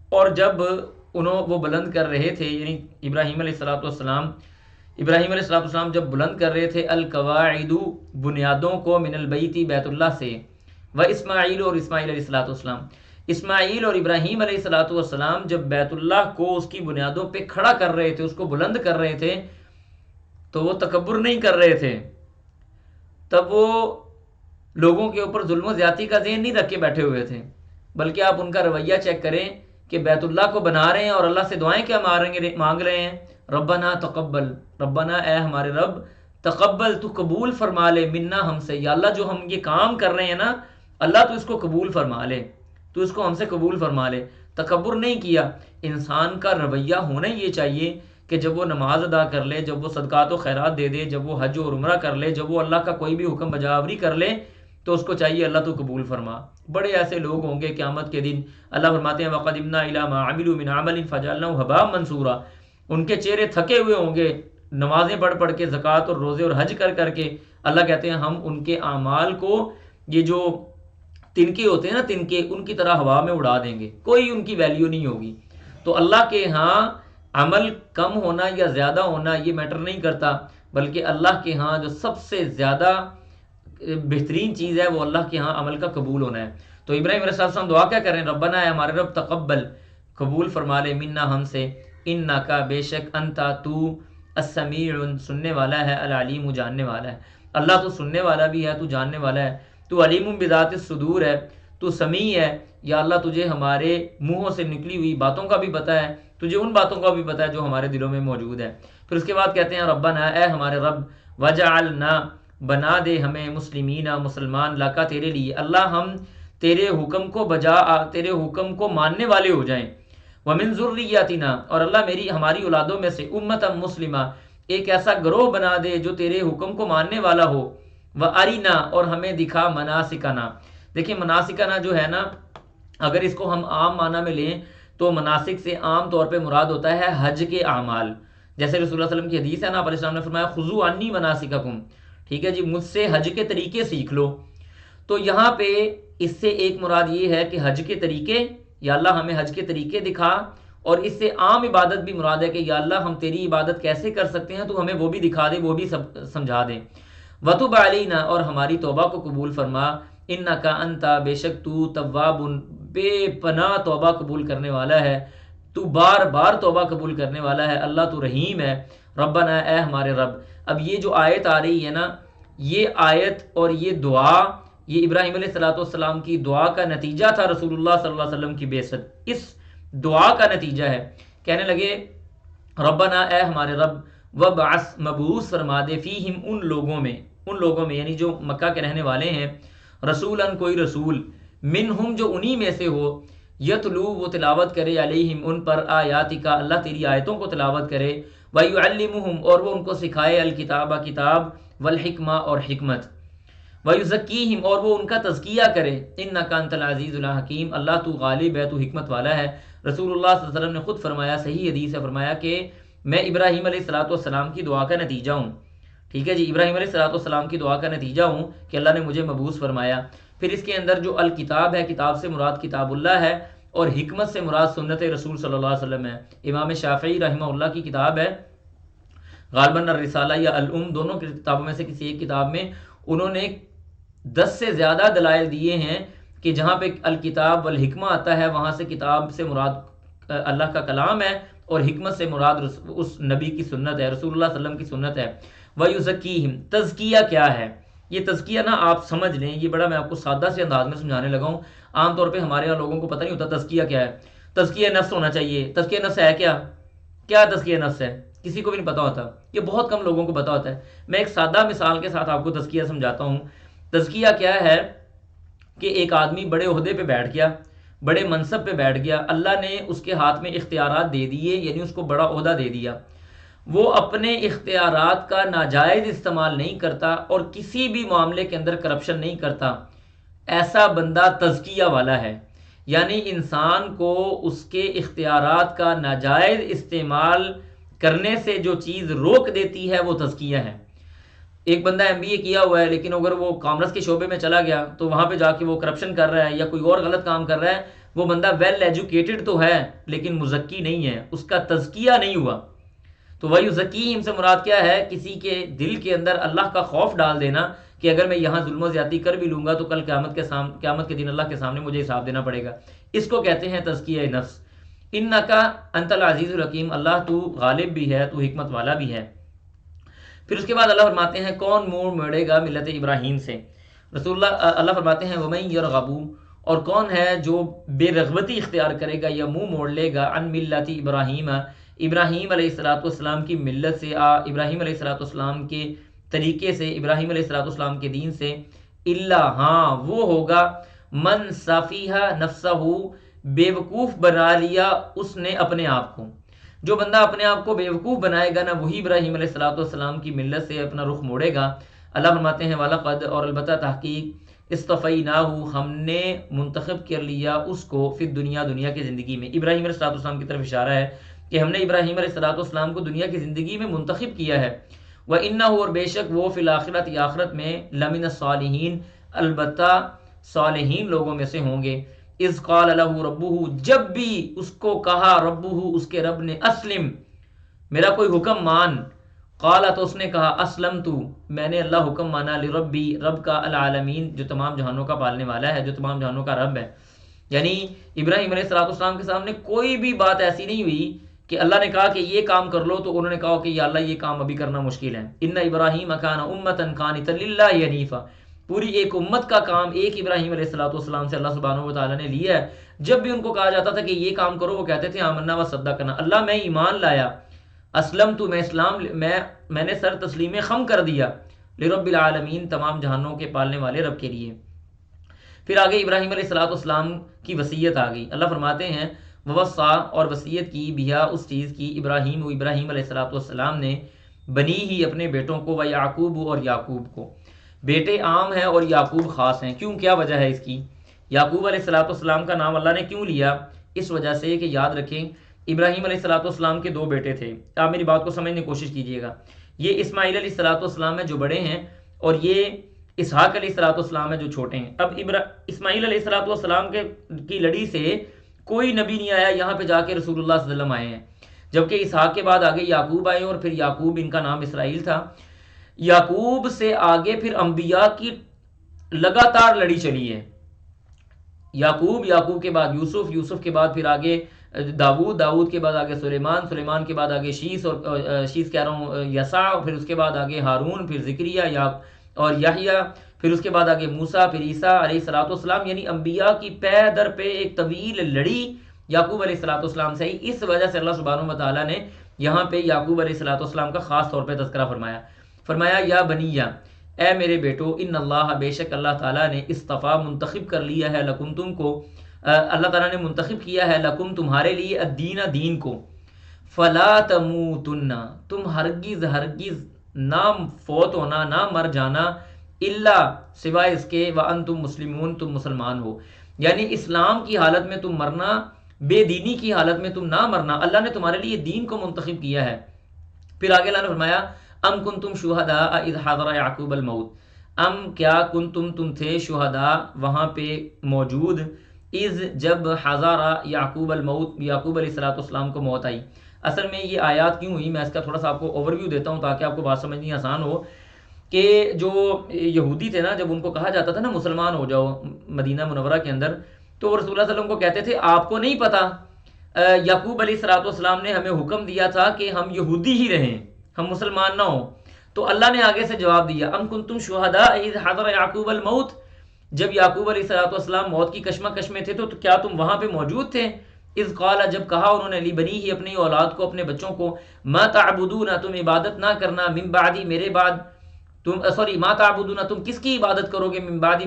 اور جب وہ بلند کر رہے تھے، یعنی ابراہیم علیہ السلام جب بلند کر رہے تھے، القواعد بنیادوں کو، من البیت بیت اللہ سے، و اسماعیل اور اسماعیل علیہ السلام، اسماعیل اور ابراہیم علیہ السلام جب بیت اللہ کو اس کی بنیادوں پہ کھڑا کر رہے تھے، اس کو بلند کر رہے تھے، تو وہ تکبر نہیں کر رہے تھے، تب وہ لوگوں کے اوپر ظلم و زیادتی کا ذہن نہیں رکھ کے بیٹھے ہوئے تھے، بلکہ آپ ان کا رویہ چیک کریں کہ بیت اللہ کو بنا رہے ہیں اور اللہ سے دعائیں کیا مانگ رہے ہیں، ربنا تقبل، ربنا اے ہمارے رب، تقبل تو قبول فرما لے، منا ہم سے، یا اللہ جو ہم یہ کام کر رہے ہیں نا، اللہ تو اس کو قبول فرما لے، تو اس کو ہم سے قبول فرما لے۔ تکبر نہیں کیا۔ انسان کا رویہ ہونا یہ چاہیے کہ جب وہ نماز ادا کر لے، جب وہ صدقات و خیرات دے دے، جب وہ حج اور عمرہ کر لے، جب وہ اللہ کا کوئی بھی حکم بجاوری کر لے، تو اس کو چاہیے اللہ تو قبول فرما۔ بڑے ایسے لوگ ہوں گے قیامت کے دن، اللہ فرماتے ہیں وَقَدِمْنَا إِلَىٰ مَا عَمِلُوا مِنْ عَمَلٍ فَجَعَلْنَاهُ هَبَاءً مَنْثُورًا، ان کے چہرے تھکے ہوئے ہوں گے نمازیں پڑھ کے، زکوٰۃ اور روزے اور حج کر کے۔ اللہ کہتے ہیں ہم ان کے اعمال کو، یہ جو تنکے ہوتے ہیں نا، تنکے، ان کی طرح ہوا میں اڑا دیں گے، کوئی ان کی ویلیو نہیں ہوگی۔ تو اللہ کے ہاں عمل کم ہونا یا زیادہ ہونا یہ میٹر نہیں کرتا، بلکہ اللہ کے ہاں جو سب سے زیادہ بہترین چیز ہے وہ اللہ کے ہاں عمل کا قبول ہونا ہے۔ تو ابراہیم علیہ السلام دعا کیا کریں، ربنا اے ہمارے رب، تقبل قبول فرما لے، منا ہم سے، انکا بے شک، انتا تو، السمیع سننے والا ہے، العلیم جاننے والا ہے۔ اللہ تو سننے والا بھی ہے، تو جاننے والا ہے، تو علیم بذات الصدور ہے، تو سمیع ہے، یا اللہ تجھے ہمارے منہوں سے نکلی ہوئی باتوں کا بھی پتہ ہے، تجھے ان باتوں کا بھی پتہ ہے جو ہمارے دلوں میں موجود ہے۔ پھر اس کے بعد کہتے ہیں ربنا اے ہمارے رب، وجعلنا بنا دے ہمیں، مسلمین مسلمان، لکا تیرے لیے، اللہ ہم تیرے حکم کو تیرے حکم کو ماننے والے ہو جائیں، ومن ذریاتنا، اور اللہ ہماری اولادوں میں سے، امتا مسلمہ، ایک ایسا گروہ بنا دے جو تیرے حکم کو ماننے والا ہو، وَأَرِنَا، اور ہمیں دکھا، مناسکنا۔ دیکھیں مناسکنا جو ہے نا، اگر اس کو ہم عام معنی میں لیں تو مناسک سے عام طور پہ مراد ہوتا ہے حج کے اعمال، جیسے رسول اللہ صلی اللہ علیہ وسلم کی حدیث ہے نا، آپ علیہ السلام نے فرمایا خذوا عنی مناسککم، ٹھیک ہے جی، مجھ سے حج کے طریقے سیکھ لو۔ تو یہاں پہ اس سے ایک مراد یہ ہے کہ حج کے طریقے، یا اللہ ہمیں حج کے طریقے دکھا، اور اس سے عام عبادت بھی مراد ہے کہ یا اللہ ہم تیری عبادت کیسے کر سکتے ہیں، تو ہمیں وہ بھی دکھا دے، وہ بھی سمجھا دے۔ وَتُبْ عَلَيْنَا، اور ہماری توبہ کو قبول فرما، اِنَّكَ أَنْتَ، بے شک تو، تواب، بے پناہ توبہ قبول کرنے والا ہے، تو بار بار توبہ قبول کرنے والا ہے، اللہ تو رحیم ہے۔ ربنا اے ہمارے رب۔ اب یہ جو آیت آ رہی ہے نا، یہ آیت اور یہ دعا، یہ ابراہیم علیہ السلام کی دعا کا نتیجہ تھا، رسول اللہ صلی اللہ علیہ وسلم کی بعثت اس دعا کا نتیجہ ہے۔ کہنے لگے ربنا اے ہمارے رب، وبعث، مبعوث فرما دے، فیہم ان لوگوں میں یعنی جو مکہ کے رہنے والے ہیں، رسولاً کوئی رسول، منہم جو انہی میں سے ہو، یتلو وہ تلاوت کرے، علیہم ان پر، آیاتکا اللہ تیری آیتوں کو تلاوت کرے، ویعلمہم اور وہ ان کو سکھائے، الکتاب کتاب، والحکمہ اور حکمت، ویزکیہم اور وہ ان کا تزکیہ کرے، انکا انت العزیز الحکیم اللہ تو غالب ہے، تو حکمت والا ہے۔ رسول اللہ صلی اللہ علیہ وسلم نے خود فرمایا، صحیح حدیث ہے، فرمایا کہ میں ابراہیم علیہ السلام کی دعا کا نتیجہ ہوں، ٹھیک ہے جی، ابراہیم علیہ السلام کی دعا کا نتیجہ ہوں کہ اللہ نے مجھے مبعوث فرمایا۔ پھر اس کے اندر جو الکتاب ہے، کتاب سے مراد کتاب اللہ ہے، اور حکمت سے مراد سنت رسول صلی اللہ علیہ وسلم ہے۔ امام شافعی رحمہ اللہ کی کتاب ہے غالباً الرسالہ یا الام، دونوں کتابوں میں سے کسی ایک کتاب میں انہوں نے 10 سے زیادہ دلائل دیے ہیں کہ جہاں پہ الکتاب والحکمہ آتا ہے، وہاں سے کتاب سے مراد اللہ کا کلام ہے، اور حکمت سے مراد اس نبی کی سنت ہے، رسول اللہ صلی اللہ علیہ وسلم کی سنت ہے۔ وَيُزَكِّيهِمْ، تزکیہ کیا ہے؟ یہ تزکیہ نا آپ سمجھ لیں، یہ بڑا میں آپ کو سادہ سے انداز میں سمجھانے لگا ہوں۔ عام طور پہ ہمارے یہاں لوگوں کو پتہ نہیں ہوتا تزکیہ کیا ہے۔ تزکیہ نفس ہونا چاہیے۔ تزکیہ نفس ہے کیا؟ کیا تزکیہ نفس ہے؟ کسی کو بھی نہیں پتا ہوتا، یہ بہت کم لوگوں کو پتا ہوتا ہے۔ میں ایک سادہ مثال کے ساتھ آپ کو تزکیہ سمجھاتا ہوں۔ تزکیہ کیا ہے کہ ایک آدمی بڑے عہدے پہ بیٹھ گیا، بڑے منصب پہ بیٹھ گیا، اللہ نے اس کے ہاتھ میں اختیارات دے دیے، یعنی اس کو بڑا عہدہ دے دیا، وہ اپنے اختیارات کا ناجائز استعمال نہیں کرتا اور کسی بھی معاملے کے اندر کرپشن نہیں کرتا، ایسا بندہ تزکیہ والا ہے۔ یعنی انسان کو اس کے اختیارات کا ناجائز استعمال کرنے سے جو چیز روک دیتی ہے وہ تزکیہ ہے۔ ایک بندہ ایم بی اے کیا ہوا ہے لیکن اگر وہ کامرس کے شعبے میں چلا گیا تو وہاں پہ جا کے وہ کرپشن کر رہا ہے یا کوئی اور غلط کام کر رہا ہے، وہ بندہ ویل ایجوکیٹڈ تو ہے لیکن مزکی نہیں ہے، اس کا تزکیہ نہیں ہوا۔ تو وَيُزَكِّيهِمْ سے مراد کیا ہے؟ کسی کے دل کے اندر اللہ کا خوف ڈال دینا کہ اگر میں یہاں ظلم و زیادتی کر بھی لوں گا تو کل قیامت کے دن اللہ کے سامنے مجھے حساب دینا پڑے گا۔ اس کو کہتے ہیں تزکیہ نفس۔ اِنَّكَ أَنْتَ الْعَزِيزُ الْحَكِيمُ، اللہ تو غالب بھی ہے، تو حکمت والا بھی ہے۔ پھر اس کے بعد اللہ فرماتے ہیں کون منہ موڑے گا ملت ابراہیم سے؟ رسول اللہ فرماتے ہیں وَمَن يَرْغَبُ، اور کون ہے جو بے رغبتی اختیار کرے گا یا منہ موڑ لے گا عن ملت ابراہیم، ابراہیم علیہ السلام کی ملت سے، ابراہیم علیہ السلام کے طریقے سے، ابراہیم علیہ السلام کے دین سے، الا، ہاں وہ ہوگا من صفیہ نفسہ، بیوقوف بنا لیا اس نے اپنے آپ کو۔ جو بندہ اپنے آپ کو بیوقوف بنائے گا نا، وہی ابراہیم علیہ السلام کی ملت سے اپنا رخ موڑے گا۔ اللہ فرماتے ہیں وَلَقَدْ، اور البتہ تحقیق، اصطفیناہ، ہم نے منتخب کر لیا اس کو، فی الدنیا، دنیا کی زندگی میں۔ ابراہیم علیہ السلام کی طرف اشارہ ہے کہ ہم نے ابراہیم علیہ السلام کو دنیا کی زندگی میں منتخب کیا ہے۔ وَإِنَّهُ، اور بے شک وہ، فی الآخرۃ، آخرت میں، لَمِنَ الصَّالِحِینَ، البتہ صالحین لوگوں میں سے ہوں گے۔ اذ قال له ربه، جب بھی اس کو کہا ربه، اس کے رب نے، اسلم، میرا کوئی حکم مان، قال، تو اس نے کہا، اسلمت، میں نے اللہ حکم مانا، لربی، رب کا، العالمین، جو تمام جہانوں کا پالنے والا ہے، جو تمام جہانوں کا رب ہے۔ یعنی ابراہیم علیہ السلام کے سامنے کوئی بھی بات ایسی نہیں ہوئی کہ اللہ نے کہا کہ یہ کام کر لو تو انہوں نے کہا کہ یا اللہ یہ کام ابھی کرنا مشکل ہے۔ ان ابراہیم کان امۃ قانتا للہ حنیفا، پوری ایک امت کا کام ایک ابراہیم علیہ السلام سے اللہ سبحانہ و تعالیٰ نے لیا ہے۔ جب بھی ان کو کہا جاتا تھا کہ یہ کام کرو، وہ کہتے تھے آمنا و صدقنا، اللہ میں ایمان لایا، اسلم تو، میں نے سر تسلیم خم کر دیا، لرب العالمین، تمام جہانوں کے پالنے والے رب کے لیے۔ پھر آگے ابراہیم علیہ السلام کی وصیت آ گئی۔ اللہ فرماتے ہیں ووصا، اور وصیت کی، بیا، اس چیز کی، ابراہیم علیہ السلام نے، بنی ہی، اپنے بیٹوں کو، و یعقوب، اور یعقوب کو۔ بیٹے عام ہیں اور یعقوب خاص ہیں، کیوں، کیا وجہ ہے اس کی؟ یعقوب علیہ السلام کا نام اللہ نے کیوں لیا؟ اس وجہ سے کہ یاد رکھیں ابراہیم علیہ السلام کے دو بیٹے تھے۔ آپ میری بات کو سمجھنے کی کوشش کیجئے گا۔ یہ اسماعیل علیہ السلام ہے جو بڑے ہیں، اور یہ اسحاق علیہ السلام ہے جو چھوٹے ہیں۔ اب اسماعیل علیہ السلام کی لڑی سے کوئی نبی نہیں آیا، یہاں پہ جا کے رسول اللہ صلی اللہ علیہ وسلم آئے ہیں، جبکہ اسحاق کے بعد آگے یعقوب آئے، اور پھر یعقوب، ان کا نام اسرائیل تھا۔ یعقوب سے آگے پھر انبیاء کی لگاتار لڑی چلی ہے۔ یعقوب کے بعد یوسف کے بعد پھر آگے داؤد کے بعد آگے سلیمان کے بعد آگے شیس کہہ رہا ہوں یسع، پھر اس کے بعد آگے ہارون، پھر ذکریہ اور یحییٰ، پھر اس کے بعد آگے موسیٰ، پھر عیسیٰ علیہ السلام، یعنی انبیاء کی پہ در پہ ایک طویل لڑی یعقوب علیہ السلام سے ہی۔ اس وجہ سے اللہ سبحانہ و تعالیٰ نے یہاں پہ یعقوب علیہ السلام کا خاص طور پہ تذکرہ فرمایا یا بنیہ، اے میرے بیٹو، ان اللہ، بے شک اللہ تعالیٰ نے، اصطفیٰ، منتخب کر لیا ہے، لکم، تم کو، اللہ تعالیٰ نے منتخب کیا ہے، لکم، تمہارے لیے، الدین، دین کو، فلا تموتن، تم ہرگز نہ فوت ہونا، نہ مر جانا، الا، سوائے اس کے، وانتم مسلمون، تم مسلمان ہو۔ یعنی اسلام کی حالت میں تم مرنا، بے دینی کی حالت میں تم نہ مرنا، اللہ نے تمہارے لیے دین کو منتخب کیا ہے۔ پھر آگے اللہ نے فرمایا ام کنتم شہداء اذ حضر یعقوب الموت، کیا تم تھے شہداء، وہاں پہ موجود، اذ، جب، حضر یعقوب الموت، یعقوب علیہ السلام کو موت آئی۔ اصل میں یہ آیات کیوں ہوئی، میں اس کا تھوڑا سا آپ کو اوور ویو دیتا ہوں تاکہ آپ کو بات سمجھنی آسان ہو، کہ جو یہودی تھے نا، جب ان کو کہا جاتا تھا نا مسلمان ہو جاؤ مدینہ منورہ کے اندر، تو وہ رسول اللہ صلی اللہ علیہ وسلم کو کہتے تھے آپ کو نہیں پتا، یعقوب علیہ السلام نے ہمیں حکم دیا تھا کہ ہم یہودی ہی رہیں، ہم مسلمان نہ ہوں۔ تو اللہ نے آگے سے جواب دیا ام کنتم شہداء اذ حضر یعقوب الموت، جب یعقوب علیہ السلام موت کی کشمکش میں تھے تو کیا تم وہاں پہ موجود تھے؟ اذ قال جب کہا انہوں نے لبنی ہی اپنی اولاد کو اپنے بچوں کو ما تعبدون تم عبادت نہ کرنا من بعدی میرے بعد ما تعبدون تم کس کی عبادت کرو گے من بعدی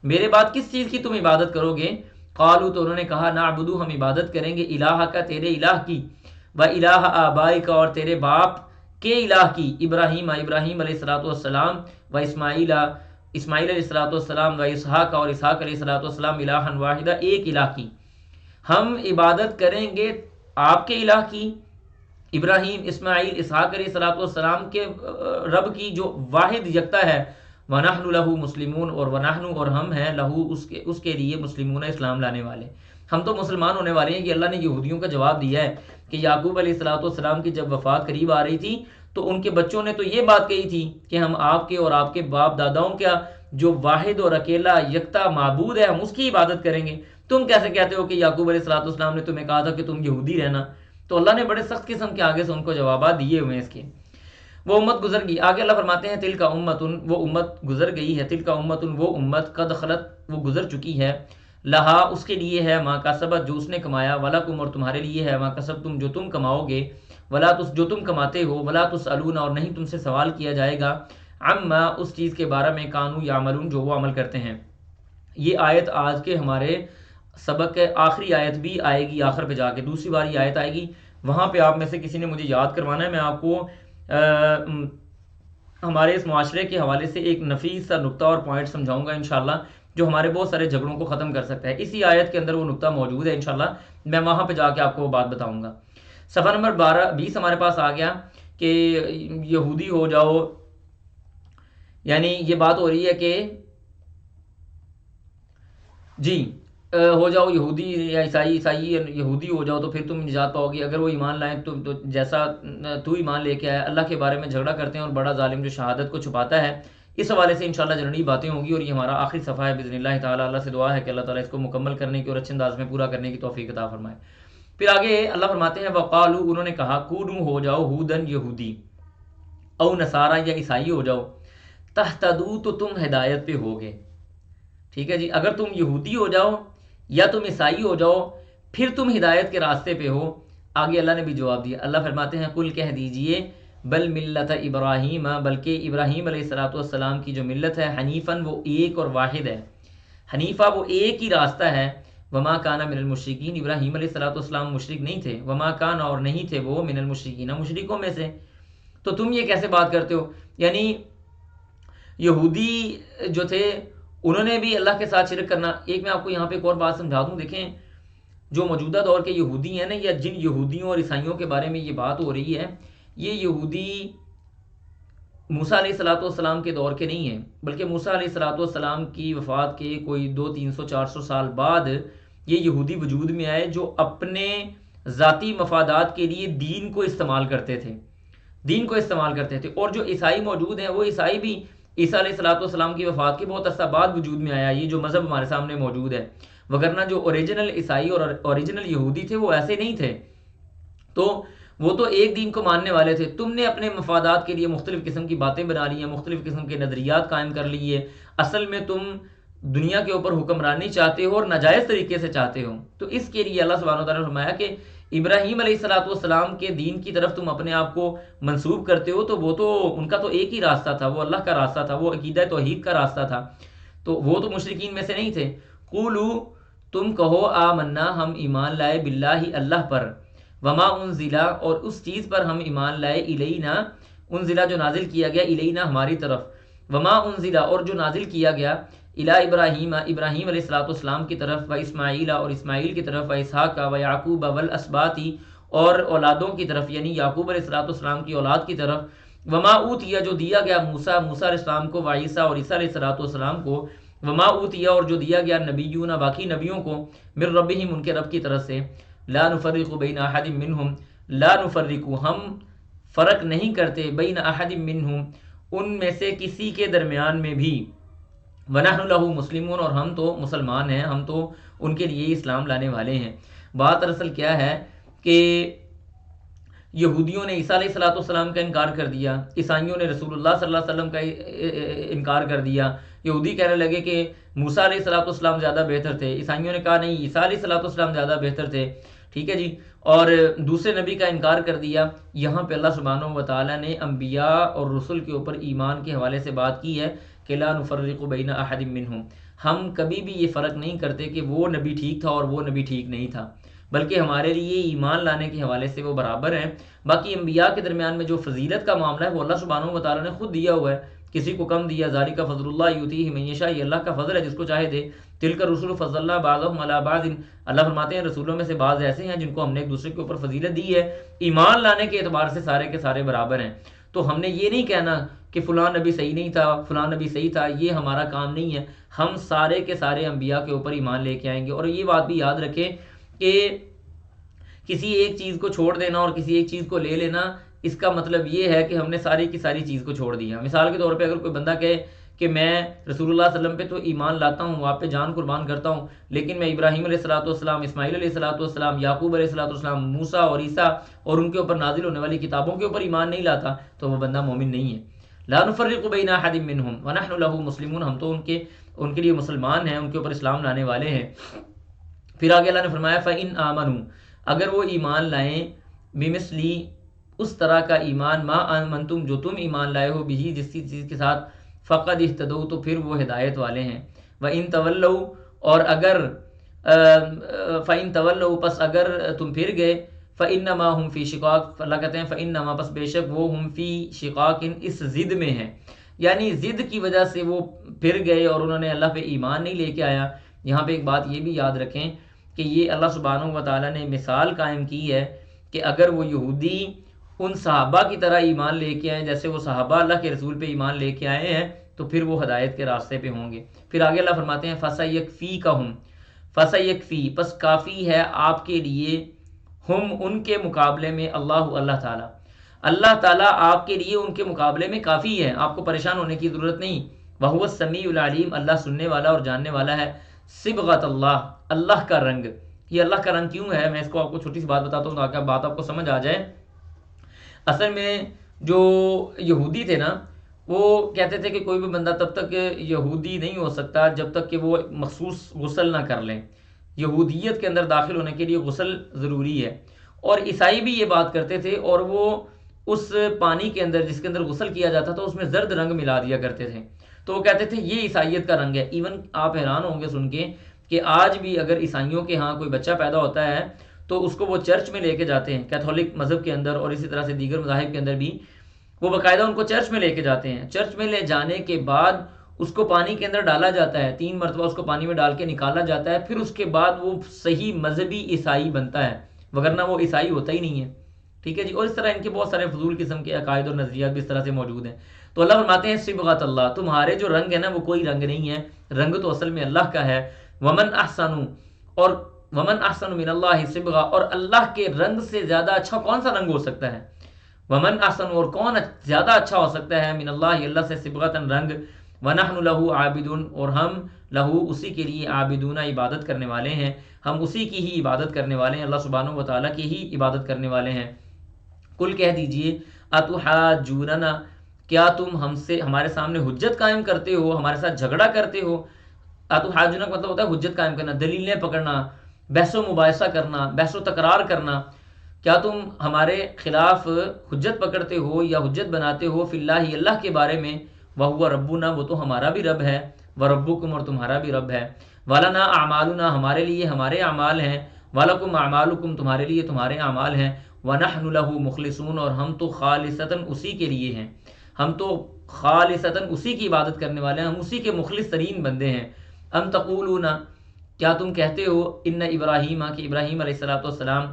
میرے بعد کس چیز کی تم عبادت کرو گے قالو تو انہوں نے کہا نعبدو ہم عبادت کریں گے الہ کا تیرے الہ کی و الہ آبائک اور تیرے باپ کے الہ کی ابراہیم علیہ السلام و اسماعیل علیہ السلام و اسحاق اور اسحاق علیہ السلام الہا واحدہ ایک الہ کی ہم عبادت کریں گے آپ کے الہ کی ابراہیم اسماعیل اسحاق علیہ السلام کے رب کی جو واحد یکتا ہے وَنَحْنُ لَهُ مُسْلِمُونَ اور وَنَحْنُ اور ہم ہیں لہو اس کے لیے مسلمون اسلام لانے والے ہم تو مسلمان ہونے والے ہیں کہ اللہ نے یہودیوں کا جواب دیا ہے کہ یعقوب علیہ السلام کی جب وفات قریب آ رہی تھی تو ان کے بچوں نے تو یہ بات کہی تھی کہ ہم آپ کے اور آپ کے باپ داداؤں کا جو واحد اور اکیلا یکتا معبود ہے ہم اس کی عبادت کریں گے تم کیسے کہتے ہو کہ یعقوب علیہ السلام نے تمہیں کہا تھا کہ تم یہودی رہنا تو اللہ نے بڑے سخت قسم کے آگے سے ان کو جوابات دیے ہوئے ہیں اس کے وہ امت گزر گئی آگے اللہ فرماتے ہیں تل کا امتن وہ امت گزر گئی ہے تل کا امتن وہ امت قد خلت وہ گزر چکی ہے لہا اس کے لیے ہے ماں کا سبت جو اس نے کمایا ولکم اور تمہارے لیے ہے ماں کسب تم جو تم کماؤ گے ولا جو تم کماتے ہو ولا تسالون اور نہیں تم سے سوال کیا جائے گا عما اس چیز کے بارے میں کانوا یعملون جو وہ عمل کرتے ہیں یہ آیت آج کے ہمارے سبق کے آخری آیت بھی آئے گی آخر پہ جا کے دوسری بار یہ آیت آئے گی وہاں پہ آپ میں سے کسی نے مجھے یاد کروانا ہے میں آپ کو ہمارے اس معاشرے کے حوالے سے ایک نفیس سا نقطہ اور پوائنٹ سمجھاؤں گا انشاءاللہ جو ہمارے بہت سارے جھگڑوں کو ختم کر سکتا ہے اسی آیت کے اندر وہ نقطہ موجود ہے انشاءاللہ میں وہاں پہ جا کے آپ کو وہ بات بتاؤں گا صفحہ نمبر 20 ہمارے پاس آ گیا کہ یہودی ہو جاؤ یعنی یہ بات ہو رہی ہے کہ جی ہو جاؤ یہودی یا عیسائی یہودی ہو جاؤ تو پھر تم نجات پاؤ گی اگر وہ ایمان لائیں تو جیسا تو ایمان لے کے آیا اللہ کے بارے میں جھگڑا کرتے ہیں اور بڑا ظالم جو شہادت کو چھپاتا ہے اس حوالے سے انشاءاللہ جنرلی باتیں ہوں گی اور یہ ہمارا آخری صفحہ ہے باذن اللہ تعالیٰ اللہ سے دعا ہے کہ اللہ تعالیٰ اس کو مکمل کرنے کی اور اچھے انداز میں پورا کرنے کی توفیق عطا فرمائے پھر آگے اللہ فرماتے ہیں وقالو انہوں نے کہا کونوا ہو جاؤ ہودن یہودی او نصارا یا عیسائی ہو جاؤ تہتدو تو تم ہدایت پہ ہوگے ٹھیک ہے جی اگر تم یہودی ہو جاؤ یا تم عیسائی ہو جاؤ پھر تم ہدایت کے راستے پہ ہو آگے اللہ نے بھی جواب دیا اللہ فرماتے ہیں کل کہہ دیجئے بل ملت ابراہیم بلکہ ابراہیم علیہ السلام کی جو ملت ہے حنیفاً وہ ایک اور واحد ہے حنیفہ وہ ایک ہی راستہ ہے وما کان من المشرکین ابراہیم علیہ السلام مشرک نہیں تھے وما کان اور نہیں تھے وہ من المشرکین مشرکوں میں سے تو تم یہ کیسے بات کرتے ہو یعنی یہودی جو تھے انہوں نے بھی اللہ کے ساتھ شرک کرنا ایک میں آپ کو یہاں پہ ایک اور بات سمجھا دوں دیکھیں جو موجودہ دور کے یہودی ہیں نا یا جن یہودیوں اور عیسائیوں کے بارے میں یہ بات ہو رہی ہے یہ یہودی موسیٰ علیہ السلام کے دور کے نہیں ہیں بلکہ موسیٰ علیہ السلام کی وفات کے کوئی 200-300-400 سال بعد یہ یہودی وجود میں آئے جو اپنے ذاتی مفادات کے لیے دین کو استعمال کرتے تھے اور جو عیسائی موجود ہیں وہ عیسائی بھی عیسیٰ علیہ السلام کی وفات کے بہت عرصہ بعد وجود میں آیا یہ جو مذہب ہمارے سامنے موجود ہے وگرنہ جو اوریجنل عیسائی اور اوریجنل یہودی تھے وہ ایسے نہیں تھے تو وہ تو ایک دین کو ماننے والے تھے تم نے اپنے مفادات کے لیے مختلف قسم کی باتیں بنا لی ہیں مختلف قسم کے نظریات قائم کر لیے اصل میں تم دنیا کے اوپر حکمرانی چاہتے ہو اور ناجائز طریقے سے چاہتے ہو تو اس کے لیے اللہ سبحانہ وتعالیٰ نے فرمایا کہ ابراہیم علیہ السلام کے دین کی طرف تم اپنے آپ کو منسوب کرتے ہو تو وہ تو ان کا تو ایک ہی راستہ تھا وہ اللہ کا راستہ تھا وہ عقیدہ توحید کا راستہ تھا تو وہ تو مشرکین میں سے نہیں تھے قولو تم کہو آمنا ہم ایمان لائے باللہ اللہ پر وما انزلا اور اس چیز پر ہم ایمان لائے الینا انزلا جو نازل کیا گیا الینا ہماری طرف وما انزلا اور جو نازل کیا گیا الی ابراہیم علیہ السلام کی طرف و اسماعیل اور اسماعیل کی طرف و اسحاق و یعقوب والاسباطی اور اولادوں کی طرف یعنی یعقوب علیہ السلام کی اولاد کی طرف وما اوتیا جو دیا گیا موسیٰ علیہ السلام کو و عیسیٰ اور عیسیٰ علیہ السلام کو وما اوتیا اور جو دیا گیا نبیون باقی نبیوں کو من ربہم ان کے رب کی طرف سے لا نفرق بین احد منہم لا نفرق ہم فرق نہیں کرتے بین احد منہم ان میں سے کسی کے درمیان میں بھی وَنَحْنُ لَهُ مُسْلِمُونَ اور ہم تو مسلمان ہیں ہم تو ان کے لیے اسلام لانے والے ہیں بات دراصل کیا ہے کہ یہودیوں نے عیسیٰ علیہ السلام کا انکار کر دیا عیسائیوں نے رسول اللہ صلی اللہ علیہ وسلم کا انکار کر دیا یہودی کہنے لگے کہ موسیٰ علیہ السلام زیادہ بہتر تھے، عیسائیوں نے کہا نہیں عیسیٰ علیہ السلام زیادہ بہتر تھے، ٹھیک ہے جی، اور دوسرے نبی کا انکار کر دیا۔ یہاں پہ اللہ سبحانہ و تعالیٰ نے انبیاء اور رسل کے اوپر ایمان کے حوالے سے بات کی ہے کہ لا نفرق بین احد منہم، ہم کبھی بھی یہ فرق نہیں کرتے کہ وہ نبی ٹھیک تھا اور وہ نبی ٹھیک نہیں تھا، بلکہ ہمارے لیے ایمان لانے کے حوالے سے وہ برابر ہیں۔ باقی انبیاء کے درمیان میں جو فضیلت کا معاملہ ہے وہ اللہ سبحانہ و تعالیٰ نے خود دیا ہوا ہے، کسی کو کم دیا، ذالک فضل اللہ یؤتیہ من یشاء، یہ اللہ کا فضل ہے جس کو چاہے دے۔ تلک الرسل فضلنا بعضهم علی بعض، اللہ فرماتے ہیں رسولوں میں سے بعض ایسے ہیں جن کو ہم نے ایک دوسرے کے اوپر فضیلت دی ہے، ایمان لانے کے اعتبار سے سارے کے سارے برابر ہیں۔ تو ہم نے یہ نہیں کہنا کہ فلاں نبی صحیح نہیں تھا فلاں نبی صحیح تھا، یہ ہمارا کام نہیں ہے، ہم سارے کے سارے انبیاء کے اوپر ایمان لے کے آئیں گے۔ اور یہ بات بھی یاد رکھیں کہ کسی ایک چیز کو چھوڑ دینا اور کسی ایک چیز کو لے لینا، اس کا مطلب یہ ہے کہ ہم نے ساری کی ساری چیز کو چھوڑ دیا۔ مثال کے طور پہ اگر کوئی بندہ کہے کہ میں رسول اللہ صلی اللہ علیہ وسلم پہ تو ایمان لاتا ہوں، آپ پہ جان قربان کرتا ہوں، لیکن میں ابراہیم علیہ السلام، اسماعیل علیہ السلام، یعقوب علیہ السلام، موسیٰ اور عیسیٰ اور ان کے اوپر نازل ہونے والی کتابوں کے اوپر ایمان نہیں ላتا، تو وہ بندہ مومن نہیں ہے۔ لا نفرق بین احد منہم ونحن له مسلمون، ہم تو ان کے لیے مسلمان ہیں، ان کے اوپر اسلام لانے والے ہیں۔ پھر آگے اللہ نے فرمایا فَإِنْ آمَنُوا، اگر وہ ایمان لائیں بمثلی اس طرح کا ایمان ما آمنتم جو تم ایمان لائے ہو بھی جس چیز کے ساتھ، فقد اہتدوا تو پھر وہ ہدایت والے ہیں۔ وَإِن تَوَلَّوْا، اور اگر فَإِن تَوَلَّوْا پس اگر تم پھر گئے، فَإِنَّمَا هُمْ فِي شِقَاقٍ، اللہ کہتے ہیں فَإِنَّمَا پس بے شک وہ ہم فی شقاق اس ضد میں ہیں، یعنی ضد کی وجہ سے وہ پھر گئے اور انہوں نے اللہ پہ ایمان نہیں لے کے آیا۔ یہاں پہ ایک بات یہ بھی یاد رکھیں کہ یہ اللہ سبحانہ و تعالیٰ نے مثال قائم کی ہے کہ اگر وہ یہودی ان صحابہ کی طرح ایمان لے کے آئیں جیسے وہ صحابہ اللہ کے رسول پہ ایمان لے کے آئے ہیں، تو پھر وہ ہدایت کے راستے پہ ہوں گے۔ پھر آگے اللہ فرماتے ہیں فَسَيَكْفِيكَهُمْ، فَسَيَكْفِي پس کافی ہے آپ کے لیے، ہم ان کے مقابلے میں، اللہ تعالیٰ، اللہ تعالیٰ آپ کے لیے ان کے مقابلے میں کافی ہے، آپ کو پریشان ہونے کی ضرورت نہیں۔ وَهُوَ السَّمِيعُ الْعَلِيمُ، اللہ سننے والا اور جاننے والا ہے۔ صبغۃ اللہ، اللہ کا رنگ، یہ اللہ کا رنگ کیوں ہے، میں اس کو آپ کو چھوٹی سی بات بتاتا ہوں تاکہ بات آپ کو سمجھ آ جائے۔ اصل میں جو یہودی تھے نا، وہ کہتے تھے کہ کوئی بھی بندہ تب تک یہودی نہیں ہو سکتا جب تک کہ وہ مخصوص غسل نہ کر لیں، یہودیت کے اندر داخل ہونے کے لیے غسل ضروری ہے۔ اور عیسائی بھی یہ بات کرتے تھے، اور وہ اس پانی کے اندر جس کے اندر غسل کیا جاتا تھا اس میں زرد رنگ ملا دیا کرتے تھے، تو وہ کہتے تھے یہ عیسائیت کا رنگ ہے۔ ایون آپ حیران ہوں گے سن کے کہ آج بھی اگر عیسائیوں کے ہاں کوئی بچہ پیدا ہوتا ہے تو اس کو وہ چرچ میں لے کے جاتے ہیں، کیتھولک مذہب کے اندر اور اسی طرح سے دیگر مذاہب کے اندر بھی وہ باقاعدہ ان کو چرچ میں لے کے جاتے ہیں۔ چرچ میں لے جانے کے بعد اس کو پانی کے اندر ڈالا جاتا ہے، 3 مرتبہ اس کو پانی میں ڈال کے نکالا جاتا ہے، پھر اس کے بعد وہ صحیح مذہبی عیسائی بنتا ہے، وگرنہ وہ عیسائی ہوتا ہی نہیں ہے، ٹھیک ہے جی۔ اور اس طرح ان کے بہت سارے فضول قسم کے عقائد اور نظریات بھی اس طرح سے موجود ہیں۔ تو اللہ فرماتے ہیں صبغۃ اللہ، تمہارے جو رنگ ہے نا وہ کوئی رنگ نہیں ہے، رنگ تو اصل میں اللہ کا ہے۔ ومن احسن، اور ومن احسن من اللہ صبغہ، اور اللہ کے رنگ سے زیادہ اچھا کون سا رنگ ہو سکتا ہے؟ ومن احسن، اور کون زیادہ اچھا ہو سکتا ہے من اللہ، اللہ سے صبغۃ رنگ۔ ونحن له عابدون، اور ہم لہو اسی کے لیے عابدون عبادت کرنے والے ہیں، ہم اسی کی ہی عبادت کرنے والے ہیں، اللہ سبحانہ و تعالیٰ کی ہی عبادت کرنے والے ہیں۔ قل کہہ دیجئے اتحاجوننا، کیا تم ہمارے سامنے حجت قائم کرتے ہو، ہمارے ساتھ جھگڑا کرتے ہو؟ اتحاجونا کا مطلب ہوتا ہے حجت قائم کرنا، دلیلیں پکڑنا، بحث و مباحثہ کرنا، بحث و تکرار کرنا۔ کیا تم ہمارے خلاف حجت پکڑتے ہو یا حجت بناتے ہو فی اللہ، اللہ کے بارے میں؟ وَهُوَ ربنا، وہ تو ہمارا بھی رب ہے، وَرَبُّكُمْ، اور تمہارا بھی رب ہے۔ وَلَنَا أَعْمَالُنَا، ہمارے لیے ہمارے اعمال ہیں، وَلَكُمْ أَعْمَالُكُمْ، تمہارے لیے تمہارے اعمال ہیں۔ وَنَحْنُ لَهُ مُخْلِصُونَ، اور ہم تو خالصتاً اسی کے لیے ہیں، ہم تو خالصتاً اسی کی عبادت کرنے والے ہیں، ہم اسی کے مخلص ترین بندے ہیں۔ ام تقولون، کیا تم کہتے ہو، ان ابراہیم، کہ ابراہیم علیہ السلام،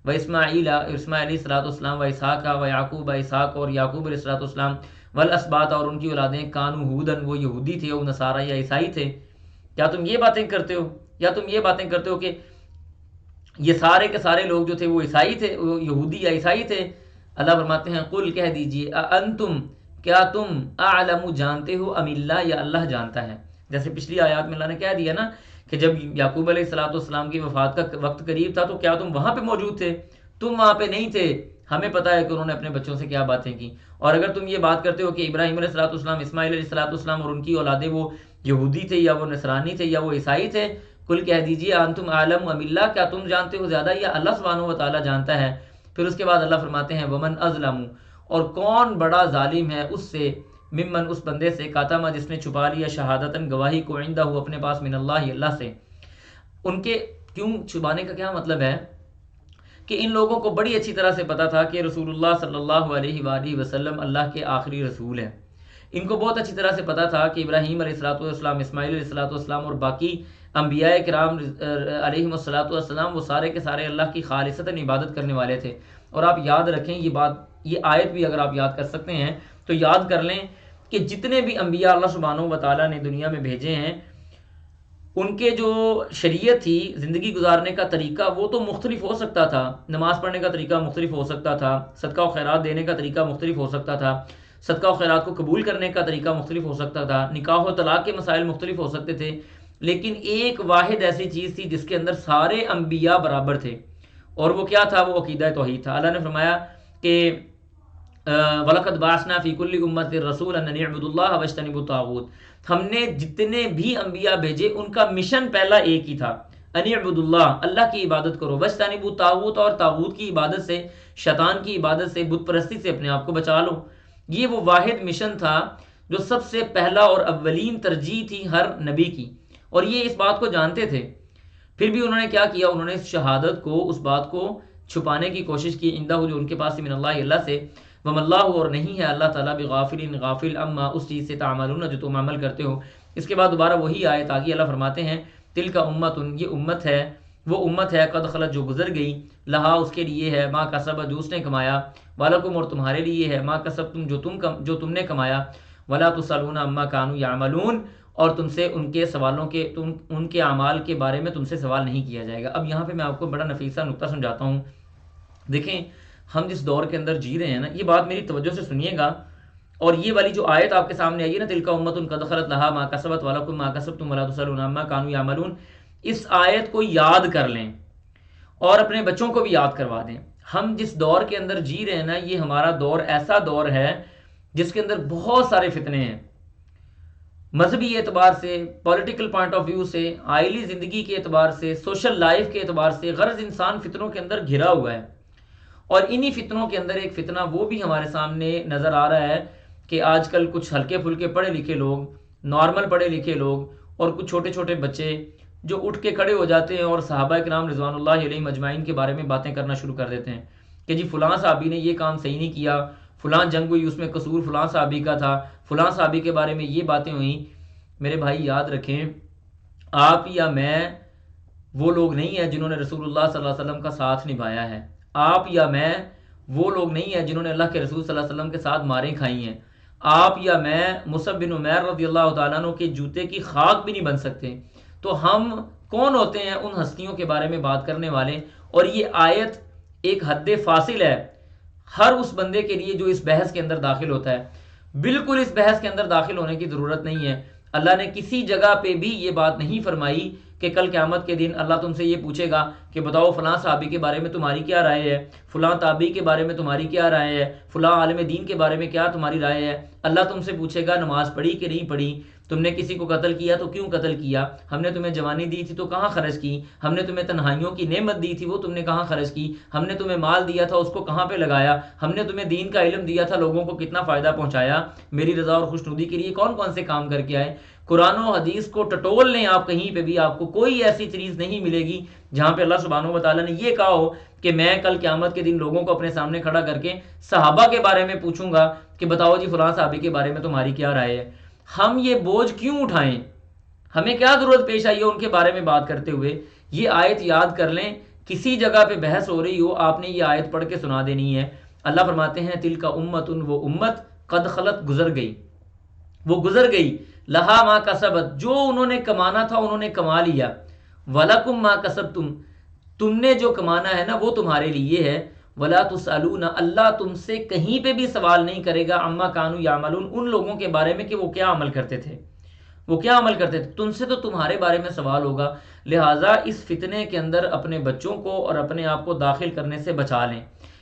و اسماعیل علیہ السلام، و اسحاق و یعقوب، اسحاق اور یعقوب علیہ السلام، والاسباط، اور ان کی اولادیں، کانوا ہودن، وہ یہودی تھے، وہ نصارہ یا عیسائی تھے۔ کیا تم یہ باتیں کرتے ہو، یا تم یہ باتیں کرتے ہو کہ یہ سارے کے سارے لوگ جو تھے وہ عیسائی تھے، وہ یہودی یا عیسائی تھے؟ اللہ فرماتے ہیں قل کہہ دیجئے انتم، کیا تم اعلم جانتے ہو، ام اللہ، یا اللہ جانتا ہے؟ جیسے پچھلی آیات میں اللہ نے کہہ دیا نا کہ جب یعقوب علیہ السلام کی وفات کا وقت قریب تھا تو کیا تم وہاں پہ موجود تھے؟ تم وہاں پہ نہیں تھے، ہمیں پتہ ہے کہ انہوں نے اپنے بچوں سے کیا باتیں کی۔ اور اگر تم یہ بات کرتے ہو کہ ابراہیم علیہ السلام، اسماعیل علیہ السلام اور ان کی اولادیں وہ یہودی تھے یا وہ نصرانی تھے یا وہ عیسائی تھے، کل کہہ دیجئے انتم عالم ام اللہ، کیا تم جانتے ہو زیادہ یا اللہ سبحانہ و تعالیٰ جانتا ہے؟ پھر اس کے بعد اللہ فرماتے ہیں ومن ازلم، اور کون بڑا ظالم ہے اس سے، ممن اس بندے سے، کاتما جس نے چھپا لیا شہادتن گواہی کو، عندہ اپنے پاس، من اللہ اللہ سے۔ ان کے کیوں چھپانے کا کیا مطلب ہے کہ ان لوگوں کو بڑی اچھی طرح سے پتا تھا کہ رسول اللہ صلی اللہ علیہ وآلہ وسلم اللہ کے آخری رسول ہیں۔ ان کو بہت اچھی طرح سے پتا تھا کہ ابراہیم علیہ الصلوۃ والسلام، اسماعیل علیہ الصلوۃ والسلام اور باقی انبیاء کرام علیہم الصلوۃ والسلام وہ سارے کے سارے اللہ کی خالصتاً عبادت کرنے والے تھے۔ اور آپ یاد رکھیں یہ بات، یہ آیت بھی اگر آپ یاد کر سکتے ہیں تو یاد کر لیں کہ جتنے بھی انبیاء اللہ سبحانہ و تعالیٰ نے دنیا میں بھیجے ہیں، ان کے جو شریعت تھی، زندگی گزارنے کا طریقہ، وہ تو مختلف ہو سکتا تھا، نماز پڑھنے کا طریقہ مختلف ہو سکتا تھا، صدقہ و خیرات دینے کا طریقہ مختلف ہو سکتا تھا، صدقہ و خیرات کو قبول کرنے کا طریقہ مختلف ہو سکتا تھا، نکاح و طلاق کے مسائل مختلف ہو سکتے تھے، لیکن ایک واحد ایسی چیز تھی جس کے اندر سارے انبیاء برابر تھے، اور وہ کیا تھا؟ وہ عقیدہ توحید تھا۔ اللہ نے فرمایا کہ وَلَقَدْ بَعَثْنَا فِي كُلِّ أُمَّةٍ رَسُولًا أَنِ اعْبُدُوا اللَّهَ وَاجْتَنِبُوا الطَّاغُوتَ، ہم نے جتنے بھی انبیاء بھیجے ان کا مشن پہلا ایک ہی تھا، أَنِ اعْبُدُوا اللَّهَ، اللہ کی عبادت کرو، وَاجْتَنِبُوا الطَّاغُوتَ، اور طاغوت کی عبادت سے، شیطان کی عبادت سے، بت پرستی سے اپنے آپ کو بچا لو۔ یہ وہ واحد مشن تھا جو سب سے پہلا اور اولین ترجیح تھی ہر نبی کی، اور یہ اس بات کو جانتے تھے، پھر بھی انہوں نے کیا کیا؟ انہوں نے اس شہادت کو، اس بات کو چھپانے کی کوشش کی، عندہ جو ان کے پاس من اللہ اللہ سے، وم اللہ، اور نہیں ہے اللہ تعالیٰ بغافل غافل اما اس چیز سے تعملون جو تم عمل کرتے ہو۔ اس کے بعد دوبارہ وہی آیت آگی، اللہ فرماتے ہیں تلک امت، یہ امت ہے، وہ امت ہے، قد خلت جو گزر گئی، لہا اس کے لیے ہے، ما کسبت جو اس نے کمایا، ولکم اور تمہارے لیے ہے، ما کسبتم جو تم نے کمایا، ولا تسألون عما کانوا یعملون، اور تم سے ان کے سوالوں کے، ان کے اعمال کے بارے میں تم سے سوال نہیں کیا جائے گا۔ اب یہاں پہ میں آپ کو بڑا نفیسہ نکتہ سمجھاتا ہوں۔ دیکھیں ہم جس دور کے اندر جی رہے ہیں نا، یہ بات میری توجہ سے سنیے گا، اور یہ والی جو آیت آپ کے سامنے آئی ہے نا، تلک امت قد خلت لہا ما کسبت ولکم ما کسبتم ولا تسألون عما کانوا یعملون، اس آیت کو یاد کر لیں اور اپنے بچوں کو بھی یاد کروا دیں۔ ہم جس دور کے اندر جی رہے ہیں نا، یہ ہمارا دور ایسا دور ہے جس کے اندر بہت سارے فتنے ہیں، مذہبی اعتبار سے، پولیٹیکل پوائنٹ آف ویو سے، آئلی زندگی کے اعتبار سے، سوشل لائف کے اعتبار سے، غرض انسان فتنوں کے اندر گھرا ہوا ہے۔ اور انہی فتنوں کے اندر ایک فتنہ وہ بھی ہمارے سامنے نظر آ رہا ہے کہ آج کل کچھ ہلکے پھلکے پڑھے لکھے لوگ، نارمل پڑھے لکھے لوگ، اور کچھ چھوٹے چھوٹے بچے جو اٹھ کے کھڑے ہو جاتے ہیں اور صحابہ کرام رضوان اللہ علیہم اجمعین کے بارے میں باتیں کرنا شروع کر دیتے ہیں کہ جی فلاں صحابی نے یہ کام صحیح نہیں کیا، فلاں جنگ ہوئی اس میں قصور فلاں صحابی کا تھا، فلاں صحابی کے بارے میں یہ باتیں ہوئیں۔ میرے بھائی یاد رکھیں، آپ یا میں وہ لوگ نہیں ہیں جنہوں نے رسول اللہ صلی اللہ علیہ وسلم کا ساتھ نبھایا ہے، آپ یا میں وہ لوگ نہیں ہیں جنہوں نے اللہ کے رسول صلی اللہ علیہ وسلم کے ساتھ ماریں کھائی ہیں، آپ یا میں مصعب بن عمیر رضی اللہ تعالیٰ عنہ کے جوتے کی خاک بھی نہیں بن سکتے، تو ہم کون ہوتے ہیں ان ہستیوں کے بارے میں بات کرنے والے؟ اور یہ آیت ایک حد فاصل ہے ہر اس بندے کے لیے جو اس بحث کے اندر داخل ہوتا ہے۔ بالکل اس بحث کے اندر داخل ہونے کی ضرورت نہیں ہے۔ اللہ نے کسی جگہ پہ بھی یہ بات نہیں فرمائی کہ کل قیامت کے دن اللہ تم سے یہ پوچھے گا کہ بتاؤ فلاں صحابی کے بارے میں تمہاری کیا رائے ہے، فلاں تابعی کے بارے میں تمہاری کیا رائے ہے، فلاں عالم دین کے بارے میں کیا تمہاری رائے ہے۔ اللہ تم سے پوچھے گا نماز پڑھی کہ نہیں پڑھی، تم نے کسی کو قتل کیا تو کیوں قتل کیا، ہم نے تمہیں جوانی دی تھی تو کہاں خرچ کی، ہم نے تمہیں تنہائیوں کی نعمت دی تھی وہ تم نے کہاں خرچ کی، ہم نے تمہیں مال دیا تھا اس کو کہاں پہ لگایا، ہم نے تمہیں دین کا علم دیا تھا لوگوں کو کتنا فائدہ پہنچایا، میری رضا اور خوشنودی کے لیے کون کون سے کام کر کے آئے۔ قرآن و حدیث کو ٹٹول لیں آپ کہیں پہ بھی، آپ کو کوئی ایسی چیز نہیں ملے گی جہاں پہ اللہ سبحانہ و تعالیٰ نے یہ کہا ہو کہ میں کل قیامت کے دن لوگوں کو اپنے سامنے کھڑا کر کے صحابہ کے بارے میں پوچھوں گا کہ بتاؤ جی فلاں صحابی کے بارے میں تمہاری کیا رائے ہے۔ ہم یہ بوجھ کیوں اٹھائیں؟ ہمیں کیا ضرورت پیش آئی ہے ان کے بارے میں بات کرتے ہوئے؟ یہ آیت یاد کر لیں، کسی جگہ پہ بحث ہو رہی ہو آپ نے یہ آیت پڑھ کے سنا دینی ہے۔ اللہ فرماتے ہیں تلک امت، وہ امت، قد خلت گزر گئی، وہ گزر گئی، لہا ما کسبت جو انہوں نے کمانا تھا انہوں نے کما لیا، ولکم ما کسبتم تم نے جو کمانا ہے نا وہ تمہارے لیے ہے، ولا تسألون اللہ تم سے کہیں پہ بھی سوال نہیں کرے گا، عما کانوا یعملون ان لوگوں کے بارے میں کہ وہ کیا عمل کرتے تھے، وہ کیا عمل کرتے تھے، تم سے تو تمہارے بارے میں سوال ہوگا۔ لہٰذا اس فتنے کے اندر اپنے بچوں کو اور اپنے آپ کو داخل کرنے سے بچا لیں۔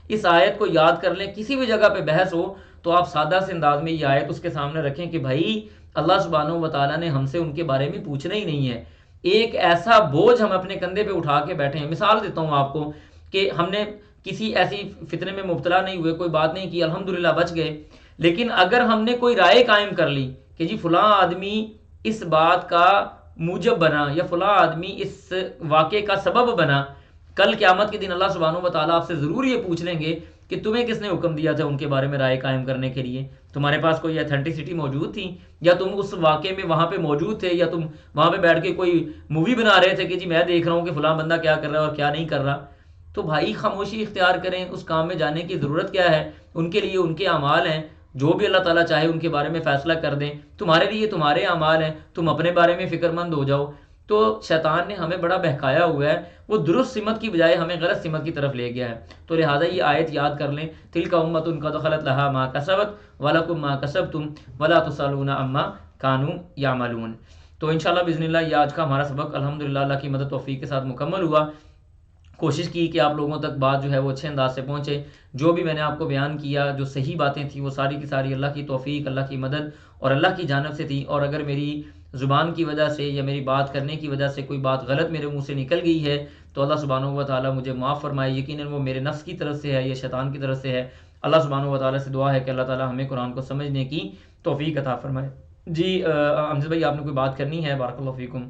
اس آیت کو یاد کر لیں، کسی بھی جگہ پہ بحث ہو تو آپ سادہ سے انداز میں یہ آیت اس کے سامنے رکھیں کہ بھائی اللہ سبحانہ و تعالیٰ نے ہم سے ان کے بارے میں پوچھنا ہی نہیں ہے. ایک ایسا بوجھ ہم اپنے کندھے پہ اٹھا کے بیٹھے ہیں. مثال دیتا ہوں آپ کو کہ ہم نے کسی ایسی فتنے میں مبتلا نہیں ہوئے, کوئی بات نہیں کی, الحمدللہ بچ گئے. لیکن اگر ہم نے کوئی رائے قائم کر لی کہ جی فلاں آدمی اس بات کا موجب بنا یا فلاں آدمی اس واقعے کا سبب بنا, کل قیامت کے دن اللہ سبحانہ و تعالیٰ آپ سے ضرور یہ پوچھ لیں گے کہ تمہیں کس نے حکم دیا تھا ان کے بارے میں رائے قائم کرنے کے لیے. تمہارے پاس کوئی ایتھینٹسٹی موجود تھی, یا تم اس واقعے میں وہاں پہ موجود تھے, یا تم وہاں پہ بیٹھ کے کوئی مووی بنا رہے تھے کہ جی میں دیکھ رہا ہوں کہ فلاں بندہ کیا کر رہا ہے اور کیا نہیں کر رہا. تو بھائی خاموشی اختیار کریں, اس کام میں جانے کی ضرورت کیا ہے. ان کے لیے ان کے اعمال ہیں, جو بھی اللہ تعالیٰ چاہے ان کے بارے میں فیصلہ کر دیں. تمہارے لیے تمہارے اعمال ہیں, تم اپنے بارے میں فکر مند ہو جاؤ. تو شیطان نے ہمیں بڑا بہکایا ہوا ہے, وہ درست سمت کی بجائے ہمیں غلط سمت کی طرف لے گیا ہے. تو لہٰذا یہ آیت یاد کر لیں, تلک امۃ قد خلت لہا ما کسبت ولکم ما کسبتم ولا تسألون عما کانوا یعملون. تو انشاءاللہ باذن اللہ یہ آج کا ہمارا سبق الحمدللہ اللہ کی مدد توفیق کے ساتھ مکمل ہوا. کوشش کی کہ آپ لوگوں تک بات جو ہے وہ اچھے انداز سے پہنچے. جو بھی میں نے آپ کو بیان کیا, جو صحیح باتیں تھیں, وہ ساری کی ساری اللہ کی توفیق, اللہ کی مدد اور اللہ کی جانب سے تھی. اور اگر میری زبان کی وجہ سے یا میری بات کرنے کی وجہ سے کوئی بات غلط میرے منہ سے نکل گئی ہے تو اللہ سبحانہ و تعالیٰ مجھے معاف فرمائے. یقیناً وہ میرے نفس کی طرف سے ہے یا شیطان کی طرف سے ہے. اللہ سبحانہ و تعالیٰ سے دعا ہے کہ اللہ تعالیٰ ہمیں قرآن کو سمجھنے کی توفیق عطا فرمائے. جی حمزہ بھائی آپ نے کوئی بات کرنی ہے؟ بارک اللہ فیکم.